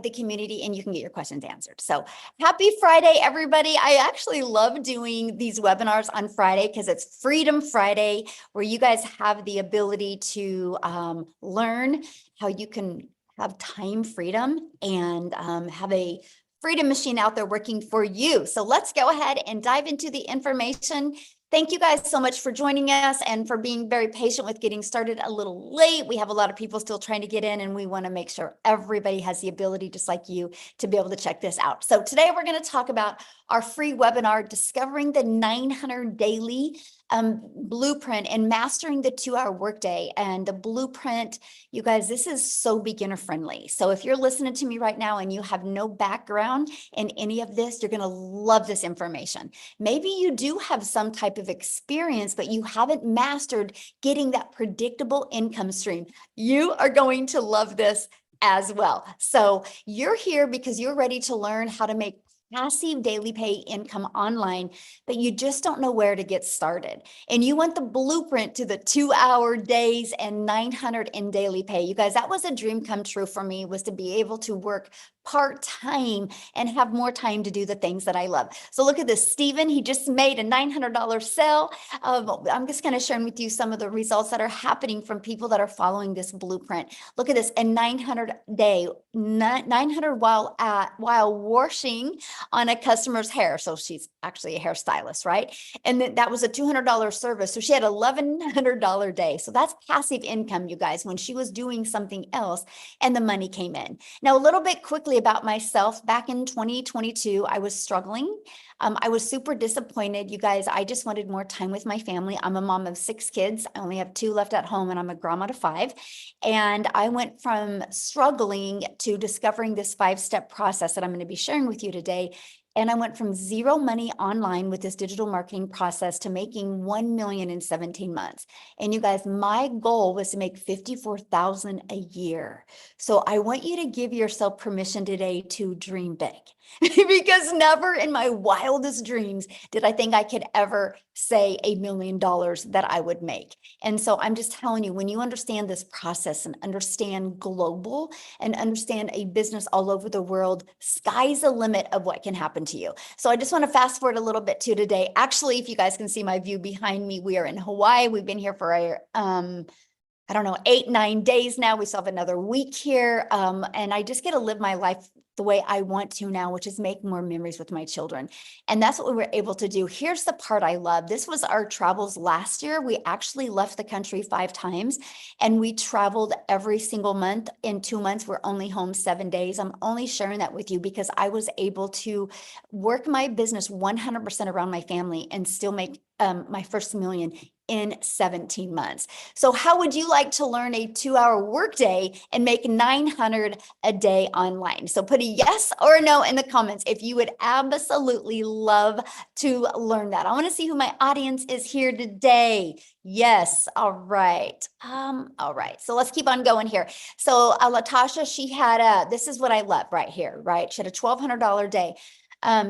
the community and you can get your questions answered. So happy Friday, everybody. I actually love doing these webinars on Friday because it's Freedom Friday, where you guys have the ability to learn how you can have time freedom and have a freedom machine out there working for you. So let's go ahead and dive into the information. Thank you guys so much for joining us and for being very patient with getting started a little late. We have a lot of people still trying to get in, and we want to make sure everybody has the ability, just like you, to be able to check this out. So today we're going to talk about our free webinar, Discovering the 900 Daily Blueprint and Mastering the 2-Hour Workday. And the blueprint, you guys, this is so beginner friendly. So if you're listening to me right now and you have no background in any of this, you're going to love this information. Maybe you do have some type of experience, but you haven't mastered getting that predictable income stream. You are going to love this as well. So you're here because you're ready to learn how to make passive daily pay income online, but you just don't know where to get started. And you want the blueprint to the 2-hour days and 900 in daily pay. You guys, that was a dream come true for me, was to be able to work part-time and have more time to do the things that I love. So look at this, Stephen, he just made a $900 sale. I'm just going to share with you some of the results that are happening from people that are following this blueprint. Look at this, a 900 day, 900 while washing on a customer's hair. So she's actually a hairstylist, right? And then that was a $200 service. So she had $1,100 day. So that's passive income, you guys, when she was doing something else and the money came in. Now, a little bit quickly about myself, back in 2022, I was struggling. I was super disappointed. You guys, I just wanted more time with my family. I'm a mom of 6 kids. I only have 2 left at home, and I'm a grandma to 5. And I went from struggling to discovering this 5-step process that I'm going to be sharing with you today. And I went from zero money online with this digital marketing process to making 1 million in 17 months. And you guys, my goal was to make 54,000 a year. So I want you to give yourself permission today to dream big. Because never in my wildest dreams did I think I could ever say $1 million that I would make. And so I'm just telling you, when you understand this process and understand global and understand a business all over the world, sky's the limit of what can happen to you. So I just want to fast forward a little bit to today. Actually, if you guys can see my view behind me, we are in Hawaii. We've been here for I don't know, 8, 9 days now. We still have another week here. And I just get to live my life the way I want to now, which is make more memories with my children. And that's what we were able to do. Here's the part I love. This was our travels last year. We actually left the country 5 times, and we traveled every single month. In 2 months, we're only home 7 days. I'm only sharing that with you because I was able to work my business 100% around my family and still make my first million in 17 months. So how would you like to learn a 2-hour workday and make 900 a day online? So put a yes or a no in the comments if you would absolutely love to learn that. I want to see who my audience is here today. Yes. All right. All right. So let's keep on going here. So Latasha, she had this is what I love right here, right? She had a $1,200 day.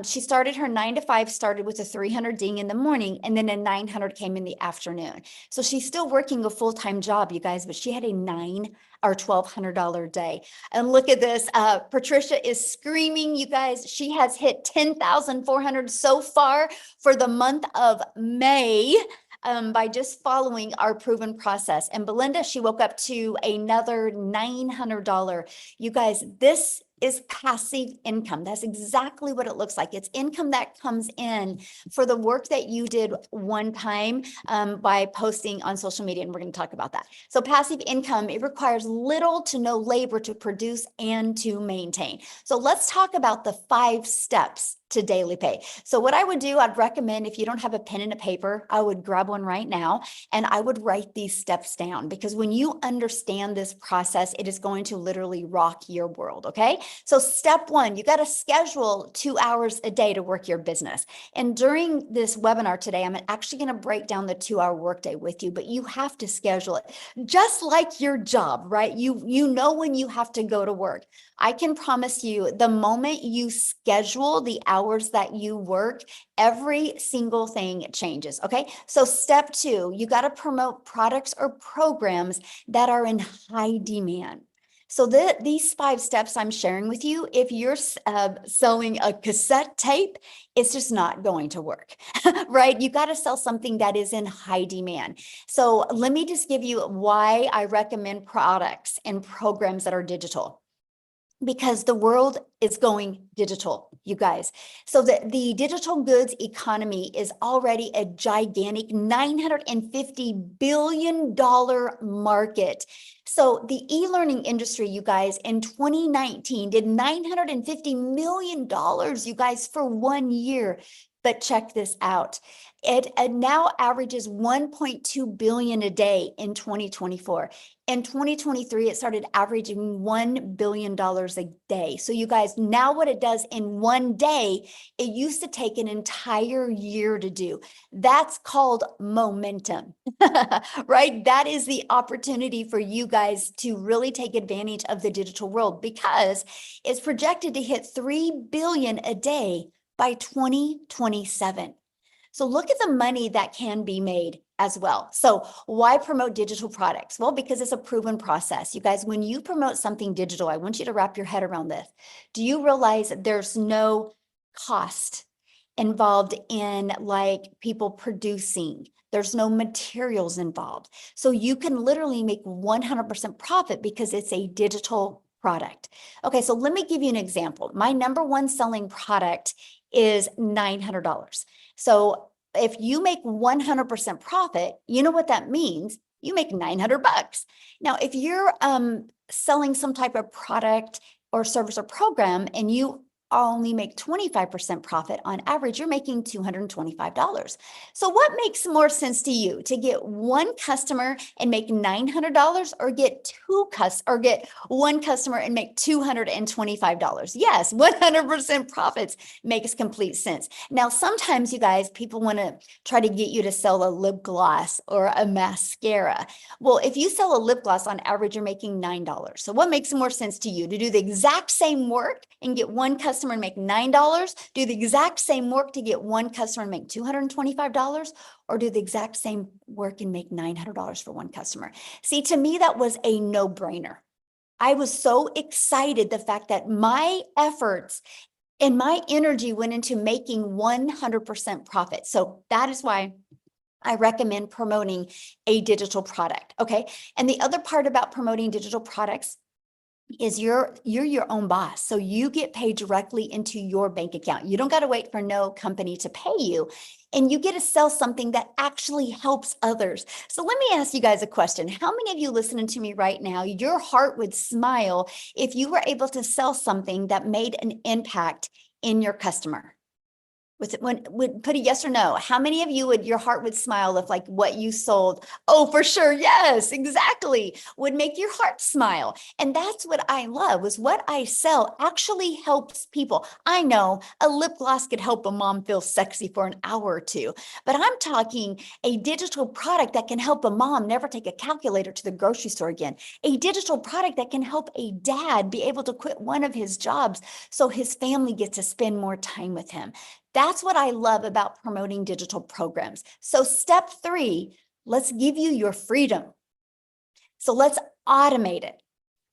She started her 9 to 5, started with a 300 ding in the morning, and then a 900 came in the afternoon. So she's still working a full-time job, you guys, but she had a $1,200 day. And look at this. Patricia is screaming, you guys. She has hit 10,400 so far for the month of May. By just following our proven process. And Belinda, she woke up to another $900. You guys, this is passive income. That's exactly what it looks like. It's income that comes in for the work that you did one time by posting on social media. And we're going to talk about that. So passive income, it requires little to no labor to produce and to maintain. So let's talk about the 5 steps to daily pay. So what I would do, I'd recommend, if you don't have a pen and a paper, I would grab one right now and I would write these steps down, because when you understand this process, it is going to literally rock your world. Okay. So step 1, you got to schedule 2 hours a day to work your business. And during this webinar today, I'm actually going to break down the 2-hour workday with you, but you have to schedule it just like your job, right? You know when you have to go to work. I can promise you, the moment you schedule the hours that you work, every single thing changes. Okay. So step 2, you got to promote products or programs that are in high demand. So these 5 steps I'm sharing with you, if you're selling a cassette tape, it's just not going to work, right? You got to sell something that is in high demand. So let me just give you why I recommend products and programs that are digital. Because the world is going digital, you guys. So the digital goods economy is already a gigantic $950 billion market. So the e-learning industry, you guys, in 2019 did $950 million, you guys, for 1 year. But check this out. It now averages 1.2 billion a day in 2024. In 2023, it started averaging $1 billion a day. So you guys, now what it does in 1 day, it used to take an entire year to do. That's called momentum, right? That is the opportunity for you guys to really take advantage of the digital world, because it's projected to hit 3 billion a day by 2027. So look at the money that can be made as well. So why promote digital products? Well, because it's a proven process. You guys, when you promote something digital, I want you to wrap your head around this. Do you realize that there's no cost involved in like people producing? There's no materials involved. So you can literally make 100% profit because it's a digital product. Okay, so let me give you an example. My number 1 selling product is $900. So if you make 100% profit, you know what that means? You make $900. Now, if you're selling some type of product or service or program and you only make 25% profit on average, you're making $225. So what makes more sense to you, to get 1 customer and make $900, or get get 1 customer and make $225? Yes, 100% profits makes complete sense. Now, sometimes you guys, people want to try to get you to sell a lip gloss or a mascara. Well, if you sell a lip gloss, on average, you're making $9. So what makes more sense to you, to do the exact same work and get 1 customer and make $9, do the exact same work to get 1 customer and make $225, or do the exact same work and make $900 for 1 customer? See, to me, that was a no-brainer. I was so excited, the fact that my efforts and my energy went into making 100% profit. So that is why I recommend promoting a digital product. Okay. And the other part about promoting digital products is you're your own boss. So you get paid directly into your bank account. You don't got to wait for no company to pay you, and you get to sell something that actually helps others. So let me ask you guys a question. How many of you listening to me right now, your heart would smile if you were able to sell something that made an impact in your customer? Would put a yes or no? How many of you your heart would smile if like what you sold? Oh, for sure. Yes, exactly. Would make your heart smile. And that's what I love, was what I sell actually helps people. I know a lip gloss could help a mom feel sexy for an hour or 2, but I'm talking a digital product that can help a mom never take a calculator to the grocery store again. A digital product that can help a dad be able to quit one of his jobs so his family gets to spend more time with him. That's what I love about promoting digital programs. So step 3, let's give you your freedom. So let's automate it,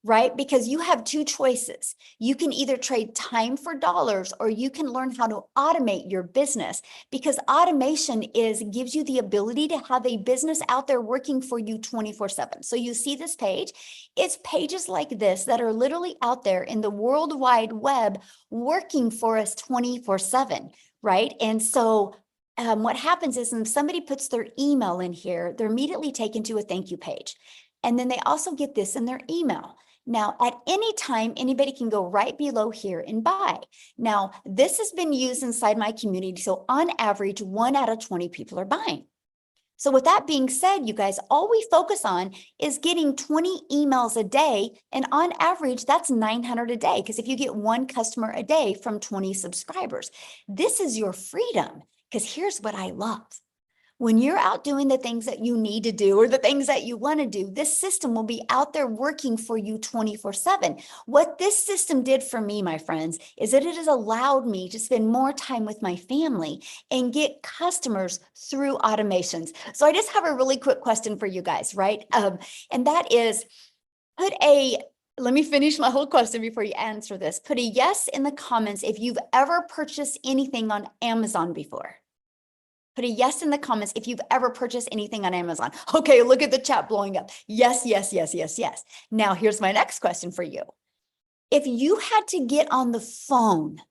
right? Because you have 2 choices. You can either trade time for dollars, or you can learn how to automate your business, because automation gives you the ability to have a business out there working for you 24/7. So you see this page, it's pages like this that are literally out there in the World Wide Web working for us 24/7, right? And so what happens is when somebody puts their email in here, they're immediately taken to a thank you page. And then they also get this in their email. Now, at any time, anybody can go right below here and buy. Now, this has been used inside my community. So on average, 1 out of 20 people are buying. So with that being said, you guys, all we focus on is getting 20 emails a day. And on average, that's 900 a day. Because if you get 1 customer a day from 20 subscribers, this is your freedom. Because here's what I love. When you're out doing the things that you need to do, or the things that you want to do, this system will be out there working for you 24/7. What this system did for me, my friends, is that it has allowed me to spend more time with my family and get customers through automations. So I just have a really quick question for you guys, right? And that is, put a let me finish my whole question before you answer this. Put a yes in the comments if you've ever purchased anything on Amazon before. Put a yes in the comments if you've ever purchased anything on Amazon. Okay, look at the chat blowing up. Yes, yes, yes, yes, yes. Now, here's my next question for you. If you had to get on the phone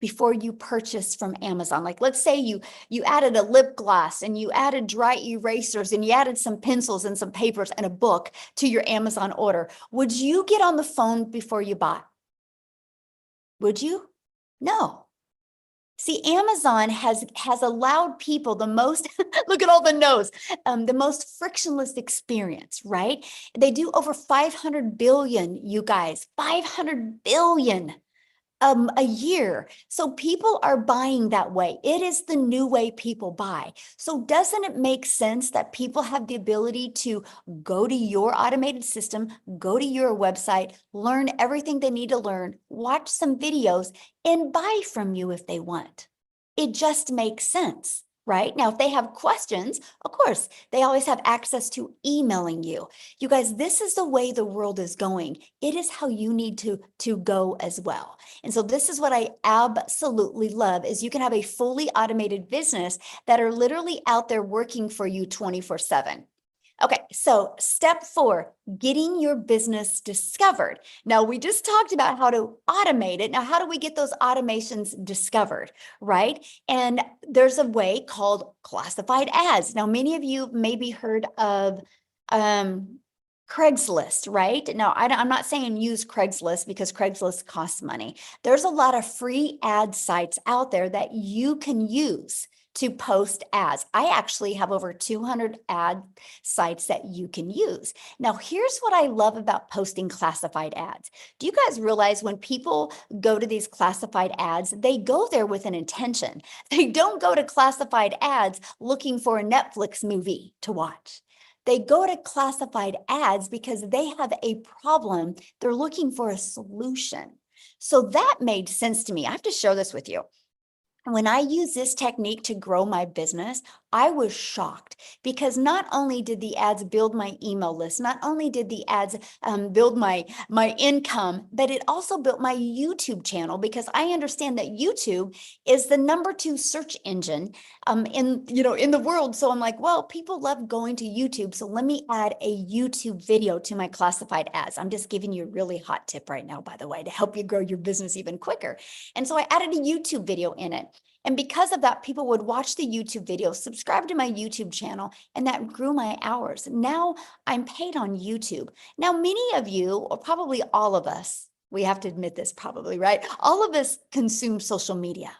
before you purchase from Amazon, like let's say you added a lip gloss and you added dry erasers and you added some pencils and some papers and a book to your Amazon order, would you get on the phone before you bought? Would you? No. See, Amazon has allowed people the most, look at all the no's, the most frictionless experience, right? They do over 500 billion, you guys, 500 billion a year. So people are buying that way. It is the new way people buy. So doesn't it make sense that people have the ability to go to your automated system, go to your website, learn everything they need to learn, watch some videos, and buy from you if they want? It just makes sense. Right? Now, if they have questions, of course, they always have access to emailing you. You guys, this is the way the world is going. It is how you need to go as well. And so this is what I absolutely love is you can have a fully automated business that are literally out there working for you 24/7. Okay, so step 4, getting your business discovered. Now, we just talked about how to automate it. Now, how do we get those automations discovered, right? And there's a way called classified ads. Now, many of you maybe heard of Craigslist, right? Now, I'm not saying use Craigslist because Craigslist costs money. There's a lot of free ad sites out there that you can use to post ads. I actually have over 200 ad sites that you can use. Now, here's what I love about posting classified ads. Do you guys realize when people go to these classified ads, they go there with an intention. They don't go to classified ads looking for a Netflix movie to watch. They go to classified ads because they have a problem. They're looking for a solution. So that made sense to me. I have to share this with you. When I use this technique to grow my business, I was shocked because not only did the ads build my email list, not only did the ads build my income, but it also built my YouTube channel because I understand that YouTube is the #2 search engine in the world. So I'm like, well, people love going to YouTube, so let me add a YouTube video to my classified ads. I'm just giving you a really hot tip right now, by the way, to help you grow your business even quicker. And so I added a YouTube video in it. And because of that, people would watch the YouTube video, subscribe to my YouTube channel, and that grew my hours. Now I'm paid on YouTube. Now, many of you, or probably all of us, we have to admit this probably, right? All of us consume social media.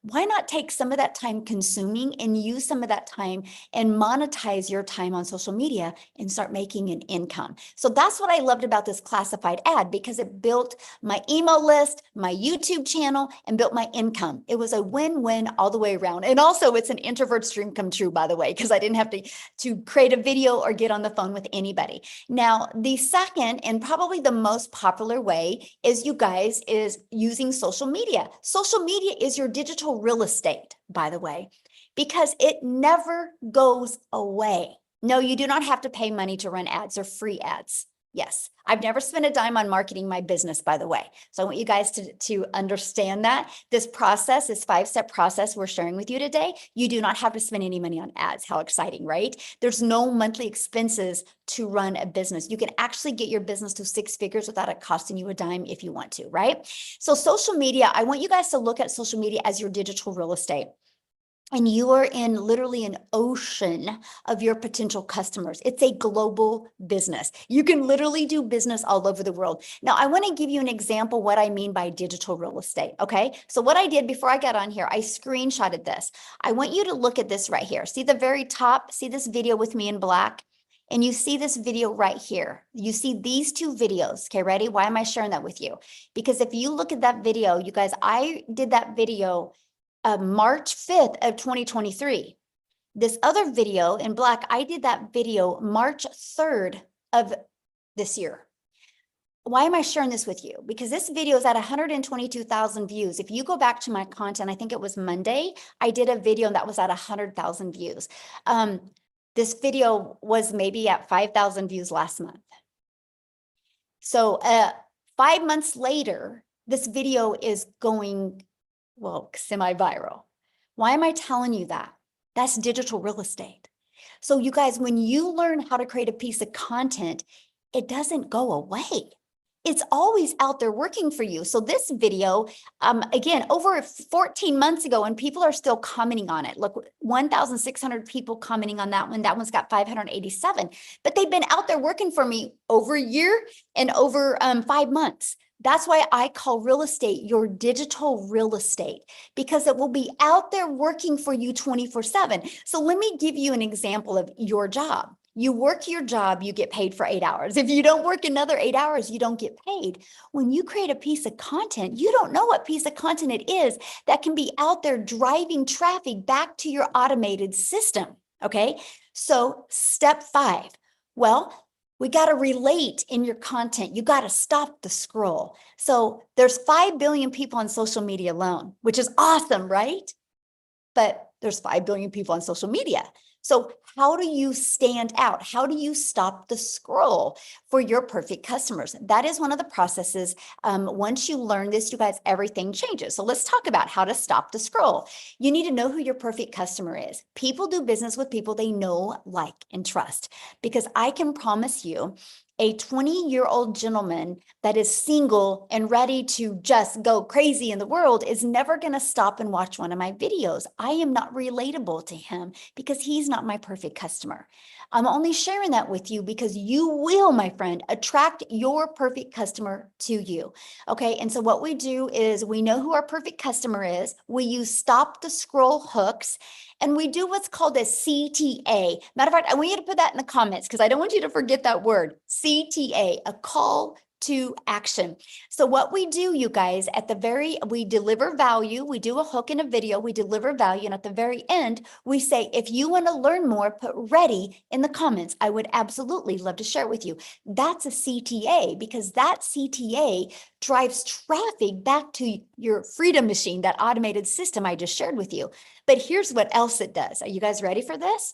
Why not take some of that time consuming and use some of that time and monetize your time on social media and start making an income? So that's what I loved about this classified ad because it built my email list, my YouTube channel, and built my income. It was a win-win all the way around. And also it's an introvert's dream come true, by the way, because I didn't have to create a video or get on the phone with anybody. Now, the second and probably the most popular way is, you guys, is using social media. Social media is your digital real estate, by the way, because it never goes away. No, you do not have to pay money to run ads or free ads. Yes, I've never spent a dime on marketing my business, by the way. So I want you guys to understand that this process, this 5-step process we're sharing with you today, you do not have to spend any money on ads. How exciting, right? There's no monthly expenses to run a business. You can actually get your business to 6 figures without it costing you a dime if you want to, right? So social media, I want you guys to look at social media as your digital real estate. And you are in literally an ocean of your potential customers. It's a global business. You can literally do business all over the world. Now, I want to give you an example what I mean by digital real estate, okay? So what I did before I got on here, I screenshotted this. I want you to look at this right here. See the very top? See this video with me in black? And you see this video right here. You see these 2 videos. Okay, ready? Why am I sharing that with you? Because if you look at that video, you guys, I did that video March 5th of 2023. This other video in black, I did that video March 3rd of this year. Why am I sharing this with you? Because this video is at 122,000 views. If you go back to my content, I think it was Monday, I did a video that was at 100,000 views. This video was maybe at 5,000 views last month. So 5 months later, this video is going, well, semi-viral. Why am I telling you that? That's digital real estate. So you guys, when you learn how to create a piece of content, it doesn't go away. It's always out there working for you. So this video, again, over 14 months ago, and people are still commenting on it. Look, 1,600 people commenting on that one. That one's got 587, but they've been out there working for me over a year and over 5 months. That's why I call real estate your digital real estate, because it will be out there working for you 24/7. So let me give you an example of your job. You work your job, you get paid for 8 hours. If you don't work another 8 hours, you don't get paid. When you create a piece of content, you don't know what piece of content it is that can be out there driving traffic back to your automated system. Okay. So step 5. Well, we got to relate in your content. You got to stop the scroll. So there's 5 billion people on social media alone, which is awesome, right? But there's 5 billion people on social media. So how do you stand out? How do you stop the scroll for your perfect customers? That is one of the processes. Once you learn this, you guys, everything changes. So let's talk about how to stop the scroll. You need to know who your perfect customer is. People do business with people they know, like, and trust. Because I can promise you, a 20-year-old gentleman that is single and ready to just go crazy in the world is never going to stop and watch one of my videos. I am not relatable to him because he's not my perfect customer. I'm only sharing that with you because you will, my friend, attract your perfect customer to you. Okay. And so what we do is we know who our perfect customer is. We use stop the scroll hooks. And we do what's called a CTA. Matter of fact, I want you to put that in the comments because I don't want you to forget that word, CTA, a call to action. So what we do, you guys, we deliver value. We do a hook in a video, we deliver value. And at the very end, we say, if you want to learn more, put ready in the comments. I would absolutely love to share it with you. That's a CTA because that CTA drives traffic back to your Freedom Machine, that automated system I just shared with you. But here's what else it does. Are you guys ready for this?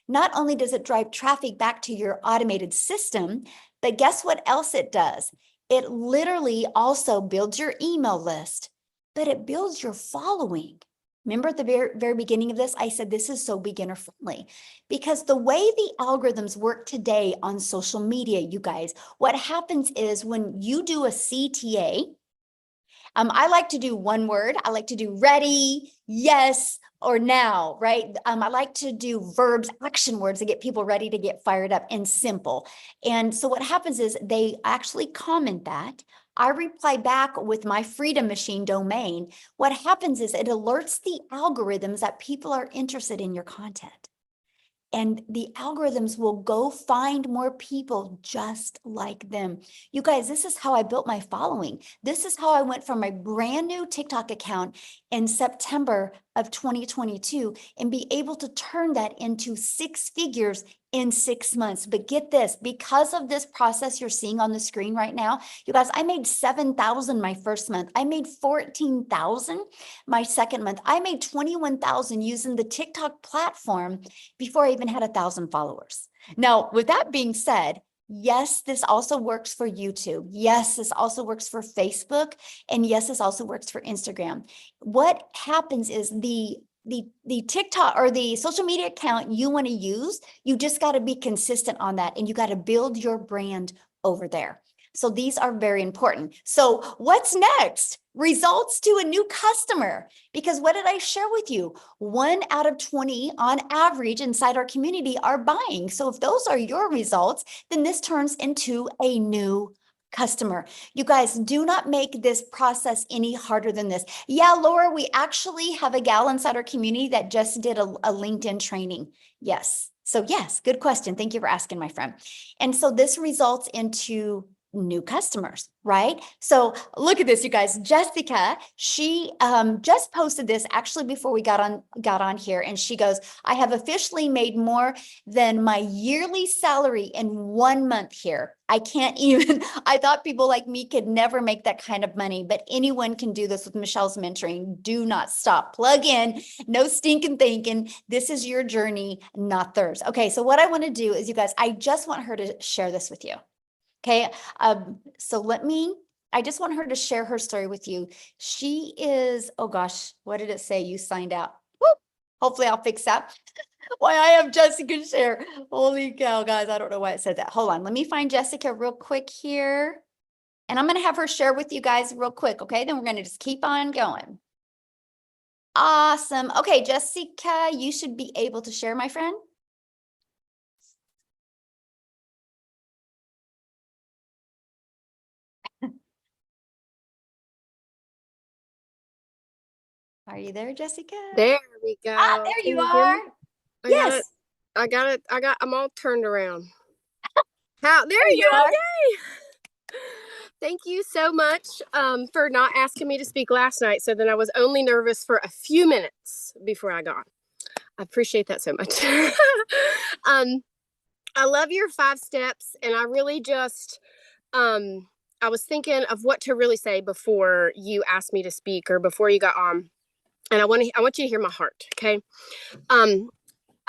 Not only does it drive traffic back to your automated system, but guess what else it does? It literally also builds your email list, but it builds your following. Remember at the very beginning of this, I said this is so beginner friendly because the way the algorithms work today on social media, you guys, what happens is when you do a CTA, I like to do one word. I like to do ready, yes, or now, right? I like to do verbs, action words to get people ready to get fired up and simple. And so what happens is they actually comment that. I reply back with my Freedom Machine domain. What happens is it alerts the algorithms that people are interested in your content. And the algorithms will go find more people just like them. You guys, this is how I built my following. This is how I went from my brand new TikTok account in September of 2022 and be able to turn that into 6 figures in 6 months. But get this, because of this process you're seeing on the screen right now, you guys, I made 7,000 my first month. I made 14,000 my second month. I made 21,000 using the TikTok platform before I even had 1,000 followers. Now, with that being said, yes, this also works for YouTube. Yes, this also works for Facebook. And yes, this also works for Instagram. What happens is the TikTok or the social media account you want to use, you just got to be consistent on that and you got to build your brand over there. So these are very important. So what's next? Results to a new customer. Because what did I share with you? 1 out of 20 on average inside our community are buying. So if those are your results, then this turns into a new customer. You guys, do not make this process any harder than this. Yeah, Laura, we actually have a gal inside our community that just did a LinkedIn training. Yes. So yes, good question. Thank you for asking, my friend. And so this results into new customers, right? So look at this, you guys. Jessica, she just posted this actually before we got on here, and she goes, I have officially made more than my yearly salary in 1 month here. I can't even, I thought people like me could never make that kind of money, but anyone can do this with Michelle's mentoring. Do not stop. Plug in, no stinking thinking. This is your journey, not theirs. Okay, so what I want to do is, you guys, I just want her to share this with you. Okay. So I just want her to share her story with you. She is, oh gosh, what did it say? You signed out. Woo! Hopefully I'll fix that. Why I have Jessica share. Holy cow, guys. I don't know why it said that. Hold on. Let me find Jessica real quick here. And I'm going to have her share with you guys real quick. Okay. Then we're going to just keep on going. Awesome. Okay, Jessica, you should be able to share, my friend. Are you there, Jessica? There we go. Ah, there Can you hear are. me? Yes. I'm all turned around. There There you you go. are. Yay. Thank you so much for not asking me to speak last night. So then I was only nervous for a few minutes before I got. I appreciate that so much. I love your 5 steps, and I really just I was thinking of what to really say before you asked me to speak or before you got on. And I want you to hear my heart, okay? I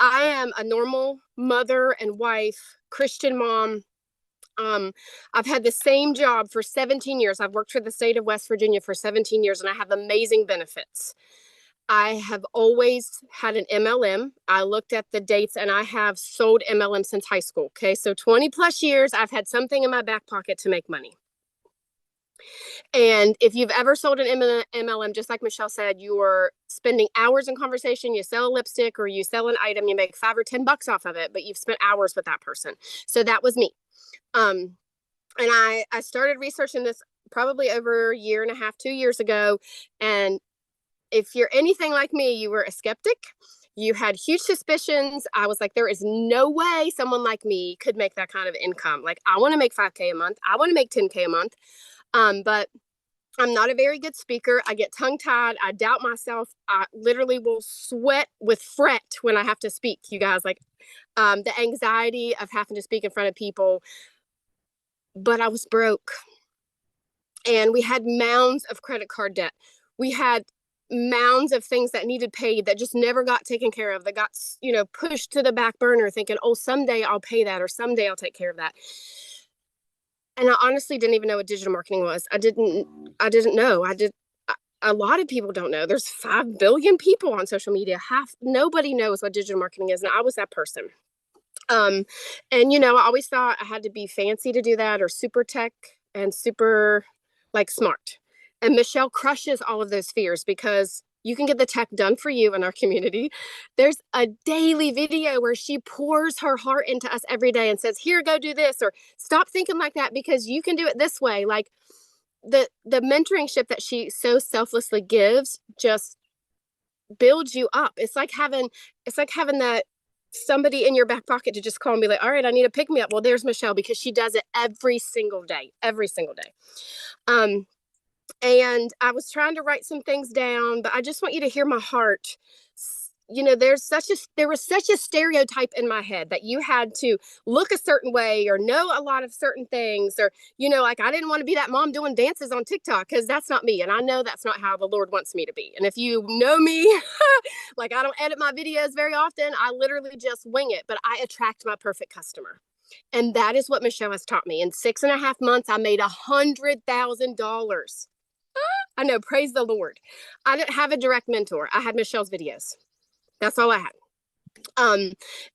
am a normal mother and wife, Christian mom. I've had the same job for 17 years. I've worked for the state of West Virginia for 17 years, and I have amazing benefits. I have always had an MLM. I looked at the dates, and I have sold MLM since high school. Okay, so 20 plus years, I've had something in my back pocket to make money. And if you've ever sold an MLM, just like Michelle said, you are spending hours in conversation. You sell a lipstick or you sell an item, you make $5 or $10 off of it, but you've spent hours with that person. So that was me. And I started researching this probably over a year and a half, 2 years ago. And if you're anything like me, you were a skeptic. You had huge suspicions. I was like, there is no way someone like me could make that kind of income. Like, I want to make $5K a month. I want to make $10K a month. But I'm not a very good speaker. I get tongue tied. I doubt myself. I literally will sweat with fret when I have to speak, you guys. Like the anxiety of having to speak in front of people. But I was broke. And we had mounds of credit card debt. We had mounds of things that needed paid that just never got taken care of, that got, pushed to the back burner thinking, oh, someday I'll pay that or someday I'll take care of that. And I honestly didn't even know what digital marketing was. I didn't know. A lot of people don't know. There's 5 billion people on social media. Nobody knows what digital marketing is. And I was that person. And I always thought I had to be fancy to do that or super tech and super smart. And Michelle crushes all of those fears because you can get the tech done for you in our community. There's a daily video where she pours her heart into us every day and says, here, go do this, or stop thinking like that because you can do it this way. Like the mentoringship that she so selflessly gives just builds you up. It's like having that somebody in your back pocket to just call and be like, all right, I need to pick me up. Well, there's Michelle because she does it every single day. And I was trying to write some things down, but I just want you to hear my heart. There was such a stereotype in my head that you had to look a certain way or know a lot of certain things, or, like I didn't want to be that mom doing dances on TikTok because that's not me. And I know that's not how the Lord wants me to be. And if you know me, like I don't edit my videos very often. I literally just wing it, but I attract my perfect customer. And that is what Michelle has taught me. In 6.5 months, I made $100,000. I know, praise the Lord. I didn't have a direct mentor. I had Michelle's videos. That's all I had.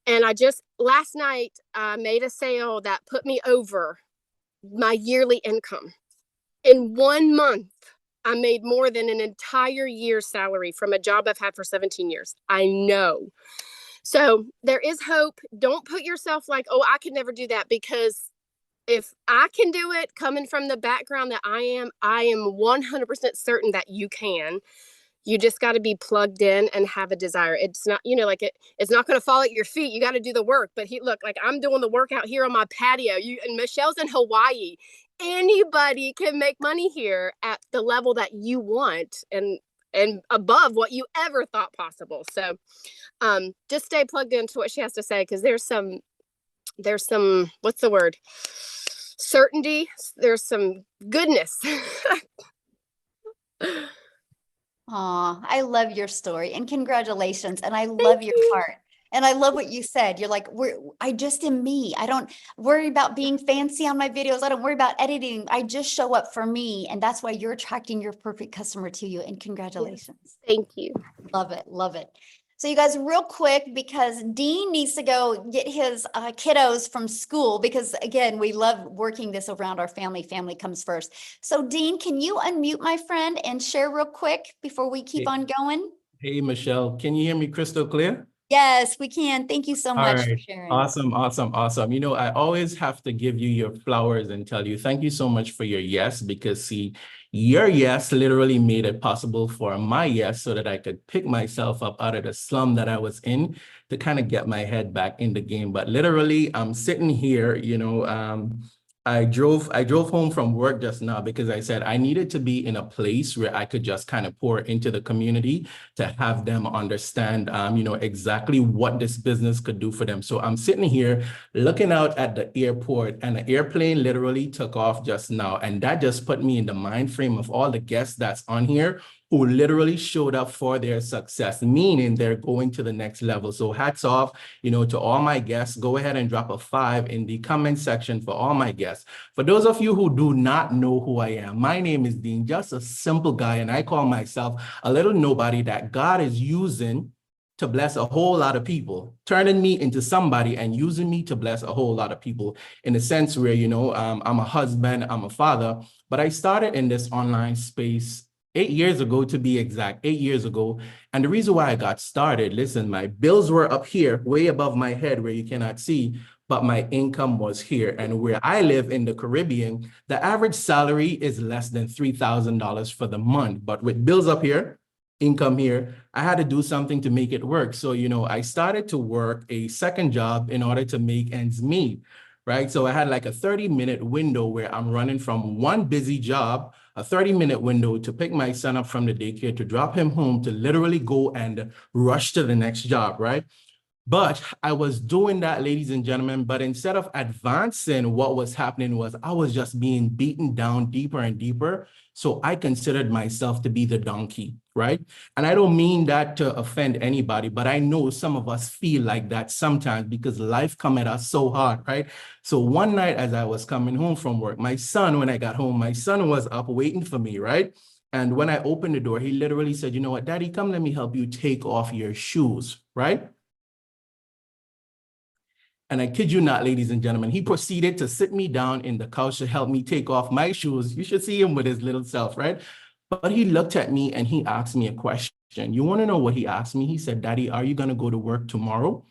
And I just last night made a sale that put me over my yearly income. In 1 month, I made more than an entire year's salary from a job I've had for 17 years. I know. So there is hope. Don't put yourself like, oh, I could never do that, because if I can do it coming from the background that I am 100% certain that you can. You just got to be plugged in and have a desire. It's not, it's not going to fall at your feet. You got to do the work. But look, like I'm doing the work out here on my patio. And Michelle's in Hawaii. Anybody can make money here at the level that you want and above what you ever thought possible. So just stay plugged into what she has to say, because there's some, what's the word? Certainty. There's some goodness. Aw, I love your story and congratulations. And I love your heart. And I love what you said. You're like, I just am me. I don't worry about being fancy on my videos. I don't worry about editing. I just show up for me. And that's why you're attracting your perfect customer to you. And congratulations. Thank you. Love it. Love it. So you guys, real quick, because Dean needs to go get his kiddos from school, because again, we love working this around our family. Family comes first. So Dean, can you unmute my friend and share real quick before we keep on going? Hey, Michelle, can you hear me crystal clear? Yes, we can. Thank you so All much for right. sharing. Awesome, awesome, awesome. You know, I always have to give you your flowers and tell you thank you so much for your yes, because see, your yes literally made it possible for my yes so that I could pick myself up out of the slum that I was in to kind of get my head back in the game. But literally, I'm sitting here, I drove home from work just now because I said I needed to be in a place where I could just kind of pour into the community to have them understand, exactly what this business could do for them. So I'm sitting here looking out at the airport, and the airplane literally took off just now. And that just put me in the mind frame of all the guests that's on here who literally showed up for their success, meaning they're going to the next level. So hats off, to all my guests. Go ahead and drop a 5 in the comment section for all my guests. For those of you who do not know who I am, my name is Dean, just a simple guy, and I call myself a little nobody that God is using to bless a whole lot of people, turning me into somebody and using me to bless a whole lot of people, in a sense where, I'm a husband, I'm a father, but I started in this online space 8 years ago, to be exact, 8 years ago. And the reason why I got started, listen, my bills were up here, way above my head where you cannot see, but my income was here. And where I live in the Caribbean, the average salary is less than $3,000 for the month. But with bills up here, income here, I had to do something to make it work. So, I started to work a second job in order to make ends meet, right? So I had like a 30-minute window where I'm running from one busy job, a 30-minute window to pick my son up from the daycare, to drop him home, to literally go and rush to the next job, right? But I was doing that, ladies and gentlemen, but instead of advancing, what was happening was I was just being beaten down deeper and deeper. So I considered myself to be the donkey, right? And I don't mean that to offend anybody, but I know some of us feel like that sometimes because life come at us so hard, right? So one night as I was coming home from work, when I got home, my son was up waiting for me, right? And when I opened the door, he literally said, "You know what, Daddy, come, let me help you take off your shoes," right? And I kid you not, ladies and gentlemen, he proceeded to sit me down in the couch to help me take off my shoes. You should see him with his little self, right? But he looked at me and he asked me a question. You want to know what he asked me? He said, "Daddy, are you going to go to work tomorrow?"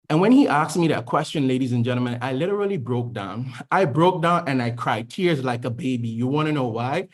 And when he asked me that question, ladies and gentlemen, I literally broke down. I broke down and I cried tears like a baby. You want to know why?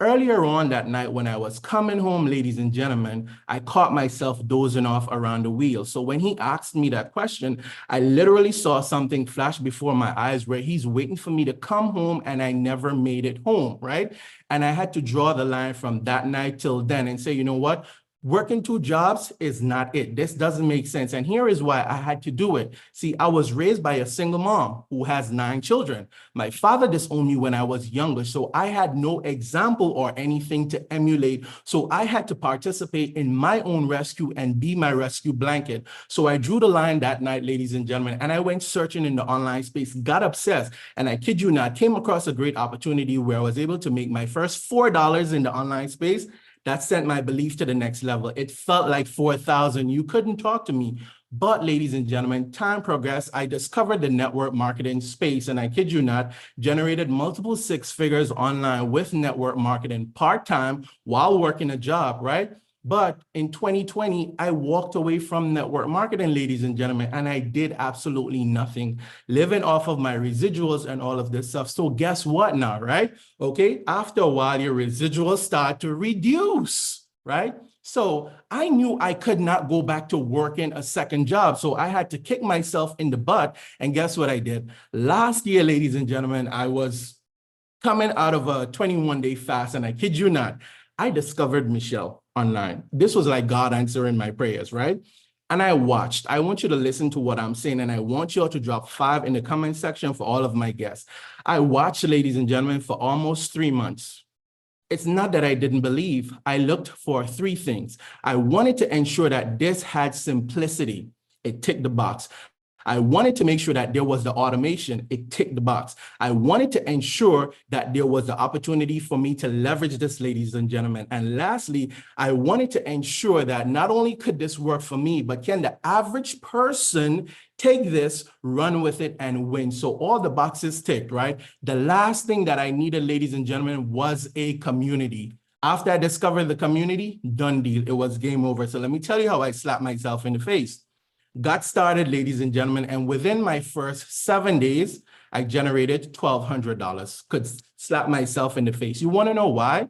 Earlier on that night when I was coming home, ladies and gentlemen, I caught myself dozing off around the wheel. So when he asked me that question, I literally saw something flash before my eyes where he's waiting for me to come home and I never made it home, right? And I had to draw the line from that night till then and say, you know what? Working 2 jobs is not it. This doesn't make sense. And here is why I had to do it. See, I was raised by a single mom who has 9 children. My father disowned me when I was younger, so I had no example or anything to emulate. So I had to participate in my own rescue and be my rescue blanket. So I drew the line that night, ladies and gentlemen, and I went searching in the online space, got obsessed, and I kid you not, came across a great opportunity where I was able to make my first $4 in the online space. That sent my belief to the next level. It felt like 4,000. You couldn't talk to me. But ladies and gentlemen, time progressed. I discovered the network marketing space, and I kid you not, generated multiple 6 figures online with network marketing part-time while working a job, right? But in 2020, I walked away from network marketing, ladies and gentlemen, and I did absolutely nothing, living off of my residuals and all of this stuff. So guess what now, right? Okay, after a while, your residuals start to reduce, right? So I knew I could not go back to working a second job. So I had to kick myself in the butt. And guess what I did? Last year, ladies and gentlemen, I was coming out of a 21-day fast, and I kid you not, I discovered Michelle online. This was like God answering my prayers, right? And I watched. I want you to listen to what I'm saying, and I want you all to drop 5 in the comment section for all of my guests. I watched, ladies and gentlemen, for almost 3 months. It's not that I didn't believe. I looked for 3 things. I wanted to ensure that this had simplicity. It ticked the box. I wanted to make sure that there was the automation. It ticked the box. I wanted to ensure that there was the opportunity for me to leverage this, ladies and gentlemen. And lastly, I wanted to ensure that not only could this work for me, but can the average person take this, run with it, and win? So all the boxes ticked, right? The last thing that I needed, ladies and gentlemen, was a community. After I discovered the community, done deal. It was game over. So let me tell you how I slapped myself in the face. Got started, ladies and gentlemen, and within my first 7 days, I generated $1,200. Could slap myself in the face. You want to know why?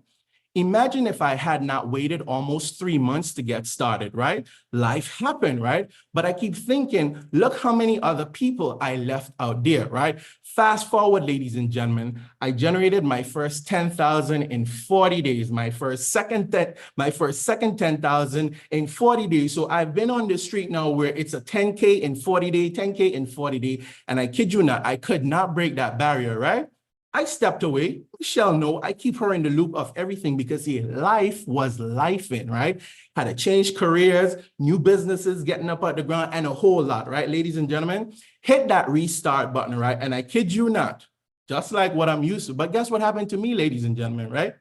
Imagine if I had not waited almost 3 months to get started, right? Life happened, right? But I keep thinking, look how many other people I left out there, right? Fast forward, ladies and gentlemen, I generated my first 10,000 in 40 days, my first second 10,000 in 40 days. So I've been on the street now where it's a 10K in 40 day, 10K in 40 day. And I kid you not, I could not break that barrier, right? I stepped away. Michelle, no, I keep her in the loop of everything because life was lifing, right? Had to change careers, new businesses, getting up at the ground, and a whole lot, right? Ladies and gentlemen, hit that restart button, right? And I kid you not, just like what I'm used to. But guess what happened to me, ladies and gentlemen, right?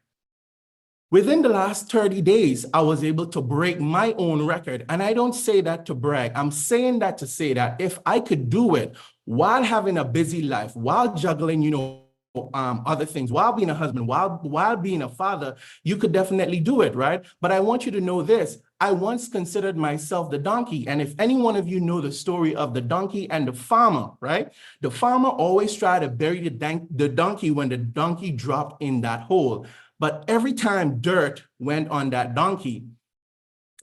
Within the last 30 days, I was able to break my own record. And I don't say that to brag. I'm saying that to say that if I could do it while having a busy life, while juggling, other things, while being a husband, while being a father, you could definitely do it, right? But I want you to know this. I once considered myself the donkey. And if any one of you know the story of the donkey and the farmer, right? The farmer always tried to bury the donkey when the donkey dropped in that hole. But every time dirt went on that donkey,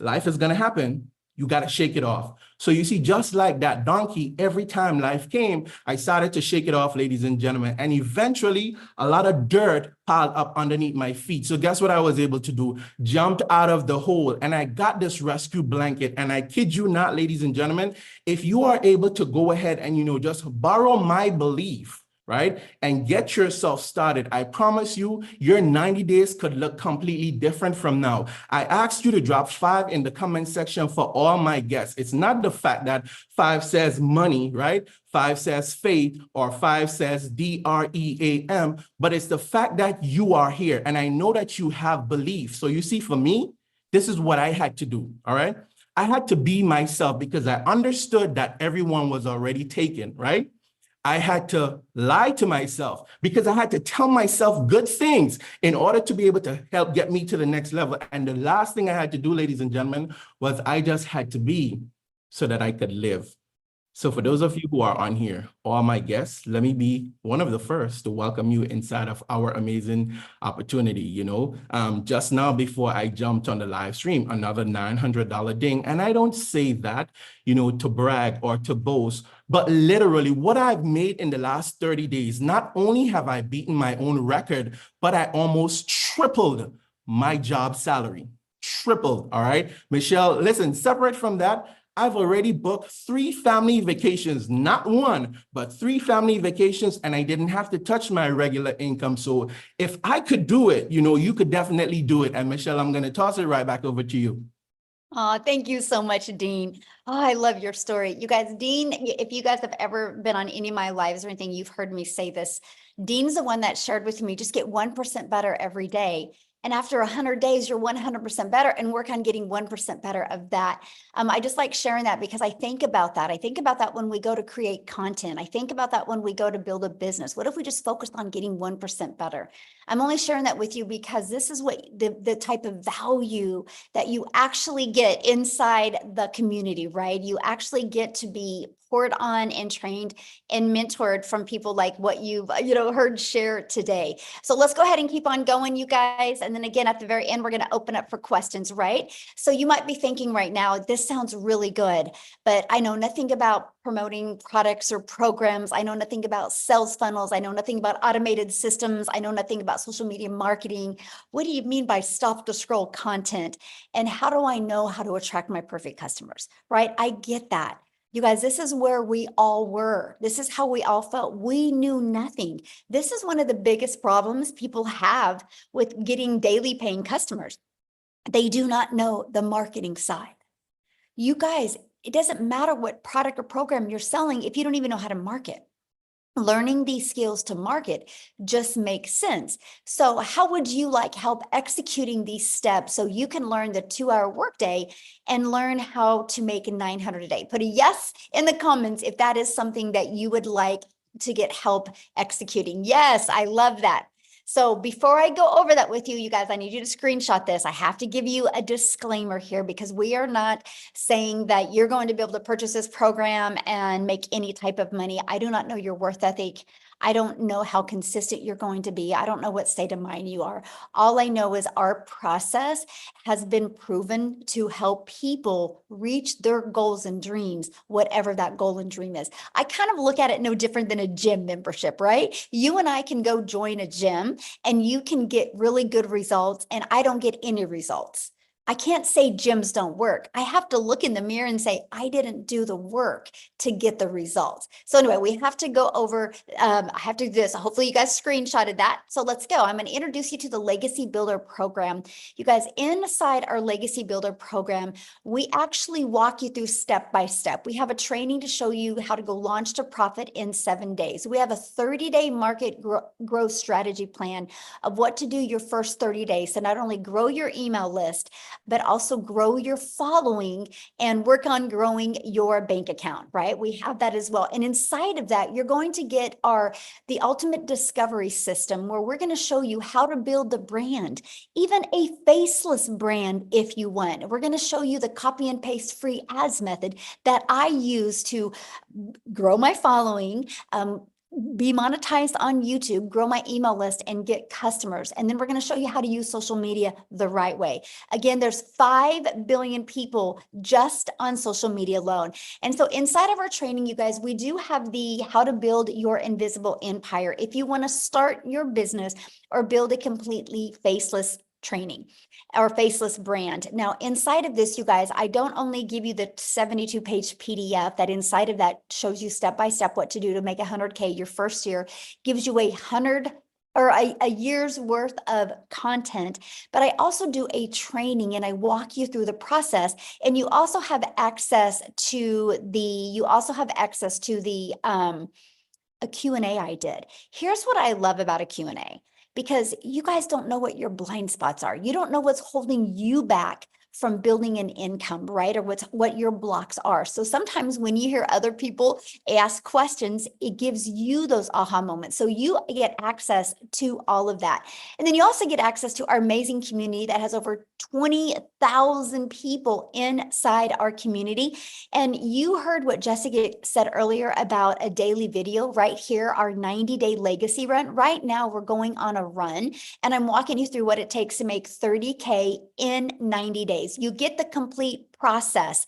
life is going to happen. You got to shake it off. So you see, just like that donkey, every time life came, I started to shake it off, ladies and gentlemen. And eventually, a lot of dirt piled up underneath my feet. So guess what I was able to do? Jumped out of the hole and I got this rescue blanket. And I kid you not, ladies and gentlemen, if you are able to go ahead and, just borrow my belief, right? And get yourself started. I promise you, your 90 days could look completely different from now. I asked you to drop 5 in the comment section for all my guests. It's not the fact that 5 says money, right? 5 says faith, or 5 says DREAM, but it's the fact that you are here. And I know that you have belief. So you see, for me, this is what I had to do, all right? I had to be myself because I understood that everyone was already taken, right? I had to lie to myself because I had to tell myself good things in order to be able to help get me to the next level. And the last thing I had to do, ladies and gentlemen, was I just had to be so that I could live. So for those of you who are on here, all my guests, let me be one of the first to welcome you inside of our amazing opportunity. Just now before I jumped on the live stream, another $900 ding. And I don't say that, to brag or to boast, but literally what I've made in the last 30 days, not only have I beaten my own record, but I almost tripled my job salary. Tripled, all right? Michelle, listen, separate from that, I've already booked 3 family vacations, not 1, but 3 family vacations, and I didn't have to touch my regular income. So if I could do it, you could definitely do it. And Michelle, I'm going to toss it right back over to you. Oh, thank you so much, Dean. Oh, I love your story. You guys, Dean, if you guys have ever been on any of my lives or anything, you've heard me say this. Dean's the one that shared with me, just get 1% better every day. And after 100 days, you're 100% better, and work on getting 1% better of that. I just like sharing that because I think about that. I think about that when we go to create content. I think about that when we go to build a business. What if we just focused on getting 1% better? I'm only sharing that with you because this is what the type of value that you actually get inside the community, right? You actually get to be poured on and trained and mentored from people like what you've heard share today. So let's go ahead and keep on going, you guys. And then again, at the very end, we're going to open up for questions, right? So you might be thinking right now, this sounds really good, but I know nothing about promoting products or programs. I know nothing about sales funnels. I know nothing about automated systems. I know nothing about social media marketing. What do you mean by stop to scroll content? And how do I know how to attract my perfect customers, right? I get that. You guys, this is where we all were. This is how we all felt. We knew nothing. This is one of the biggest problems people have with getting daily paying customers. They do not know the marketing side. You guys, it doesn't matter what product or program you're selling if you don't even know how to market. Learning these skills to market just makes sense. So how would you like help executing these steps so you can learn the 2-hour workday and learn how to make 900 a day? Put a yes in the comments if that is something that you would like to get help executing. Yes, I love that. So before I go over that with you, you guys, I need you to screenshot this. I have to give you a disclaimer here because we are not saying that you're going to be able to purchase this program and make any type of money. I do not know your worth ethic. I don't know how consistent you're going to be. I don't know what state of mind you are. All I know is our process has been proven to help people reach their goals and dreams, whatever that goal and dream is. I kind of look at it no different than a gym membership, right? You and I can go join a gym and you can get really good results and I don't get any results. I can't say gyms don't work. I have to look in the mirror and say, I didn't do the work to get the results. So anyway, we have to go over, I have to do this. Hopefully you guys screenshotted that. So let's go. I'm going to introduce you to the Legacy Builder program. You guys, inside our Legacy Builder program, we actually walk you through step by step. We have a training to show you how to go launch to profit in 7 days. We have a 30-day market growth strategy plan of what to do your first 30 days to not only grow your email list, but also grow your following and work on growing your bank account, right? We have that as well. And inside of that, you're going to get the ultimate discovery system where we're going to show you how to build the brand, even a faceless brand if you want. We're going to show you the copy and paste free ads method that I use to grow my following, be monetized on YouTube, grow my email list and get customers. And then we're going to show you how to use social media the right way. Again, there's 5 billion people just on social media alone. And so inside of our training, you guys, we do have the how to build your invisible empire. If you want to start your business or build a completely faceless training or faceless brand. Now, inside of this, you guys, I don't only give you the 72-page PDF that inside of that shows you step by step what to do to make 100K your first year, gives you a year's worth of content, but I also do a training and I walk you through the process. And you also have access to a Q&A I did. Here's what I love about a Q&A. Because you guys don't know what your blind spots are. You don't know what's holding you back from building an income, right? Or what your blocks are. So sometimes when you hear other people ask questions, it gives you those aha moments. So you get access to all of that. And then you also get access to our amazing community that has over 20,000 people inside our community. And you heard what Jessica said earlier about a daily video right here, our 90-day legacy run. Right now, we're going on a run and I'm walking you through what it takes to make 30K in 90 days. You get the complete process,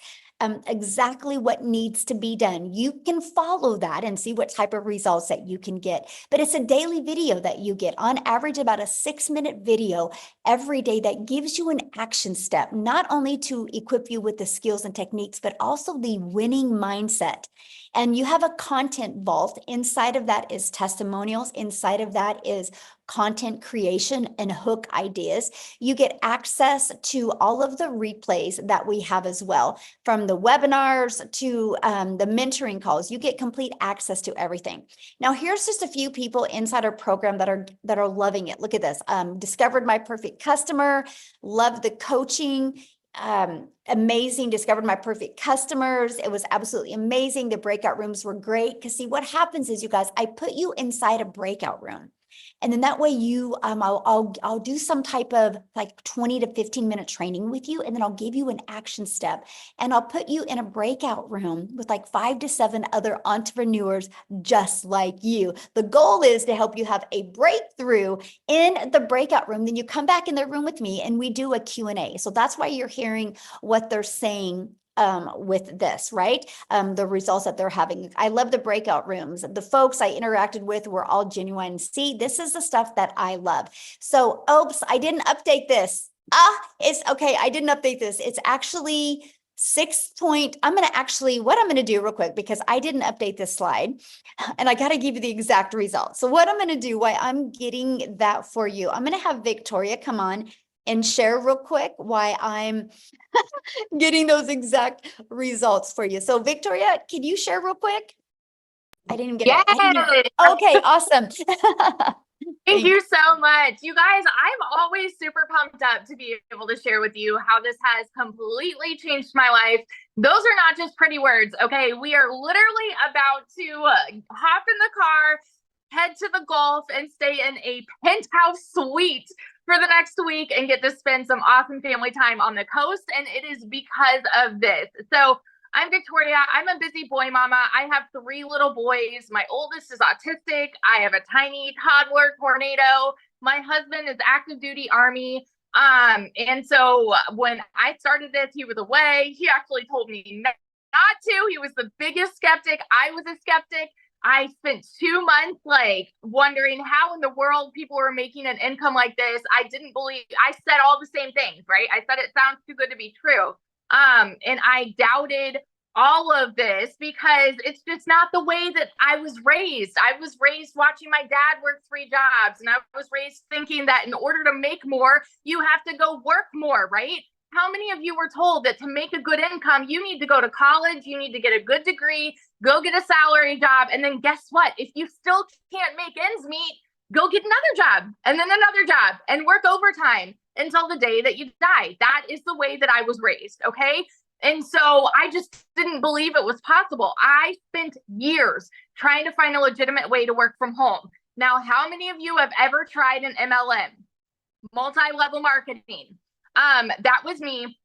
exactly what needs to be done. You can follow that and see what type of results that you can get. But it's a daily video that you get, on average about a 6-minute video every day that gives you an action step, not only to equip you with the skills and techniques, but also the winning mindset. And you have a content vault. Inside of that is testimonials. Inside of that is content creation and hook ideas. You get access to all of the replays that we have as well, from the webinars to the mentoring calls. You get complete access to everything. Now, here's just a few people inside our program that are loving it. Look at this. Discovered my perfect customer, love the coaching. Amazing, discovered my perfect customers. It was absolutely amazing. The breakout rooms were great. Because see, what happens is, you guys, I put you inside a breakout room. And then that way you, I'll do some type of like 20 to 15-minute training with you. And then I'll give you an action step and I'll put you in a breakout room with like 5 to 7 other entrepreneurs just like you. The goal is to help you have a breakthrough in the breakout room. Then you come back in the room with me and we do a Q&A. So that's why you're hearing what they're saying with this, right? The results that they're having. I love the breakout rooms. The folks I interacted with were all genuine. See, this is the stuff that I love. So, oops, I didn't update this. It's okay. I didn't update this. It's actually what I'm going to do real quick, because I didn't update this slide and I got to give you the exact results. So what I'm going to do, why I'm getting that for you, I'm going to have Victoria come on. and share real quick why I'm getting those exact results for you. So Victoria, can you share real quick? I didn't even get it. Yes. Okay, awesome. Thank you so much. You guys, I'm always super pumped up to be able to share with you how this has completely changed my life. Those are not just pretty words, okay? We are literally about to hop in the car, head to the Gulf, and stay in a penthouse suite for the next week and get to spend some awesome family time on the coast. And it is because of this. So I'm Victoria. I'm a busy boy mama. I have 3 little boys. My oldest is autistic. I have a tiny toddler tornado. My husband is active duty Army. And so when I started this, he was away. He actually told me not to. He was the biggest skeptic. I was a skeptic. I spent 2 months like wondering how in the world people were making an income like this. I didn't believe, I said all the same things, right? I said it sounds too good to be true. And I doubted all of this because it's just not the way that I was raised. I was raised watching my dad work 3 jobs, and I was raised thinking that in order to make more, you have to go work more, right? How many of you were told that to make a good income, you need to go to college, you need to get a good degree, go get a salary job, and then guess what? If you still can't make ends meet, go get another job and then another job and work overtime until the day that you die. That is the way that I was raised, okay? And so I just didn't believe it was possible. I spent years trying to find a legitimate way to work from home. Now, how many of you have ever tried an MLM, multi-level marketing? That was me.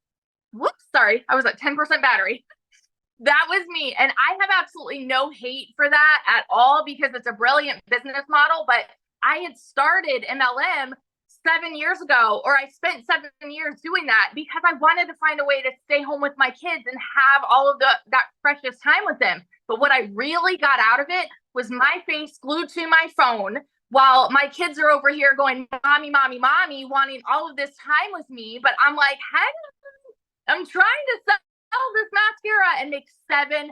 Whoops, sorry, I was at 10% battery. That was me. And I have absolutely no hate for that at all because it's a brilliant business model. But I had started MLM 7 years ago, or I spent 7 years doing that because I wanted to find a way to stay home with my kids and have all of that precious time with them. But what I really got out of it was my face glued to my phone while my kids are over here going, mommy, mommy, mommy, wanting all of this time with me. But I'm like, hey, I'm trying to sell this mascara and make $7.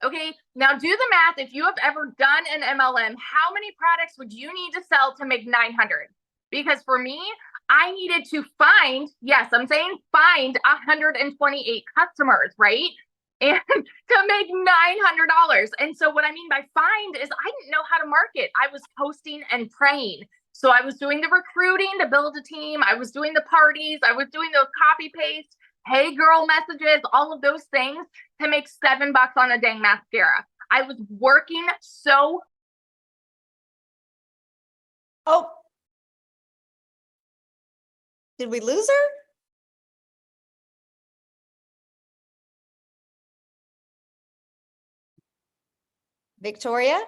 Okay, now do the math. If you have ever done an MLM, how many products would you need to sell to make 900? Because for me, I needed to find, yes, I'm saying find 128 customers, right? And to make $900. And so what I mean by find is I didn't know how to market. I was posting and praying. So I was doing the recruiting to build a team. I was doing the parties. I was doing those copy paste, hey girl messages, all of those things to make $7 on a dang mascara. I was working so. Oh, did we lose her? Victoria?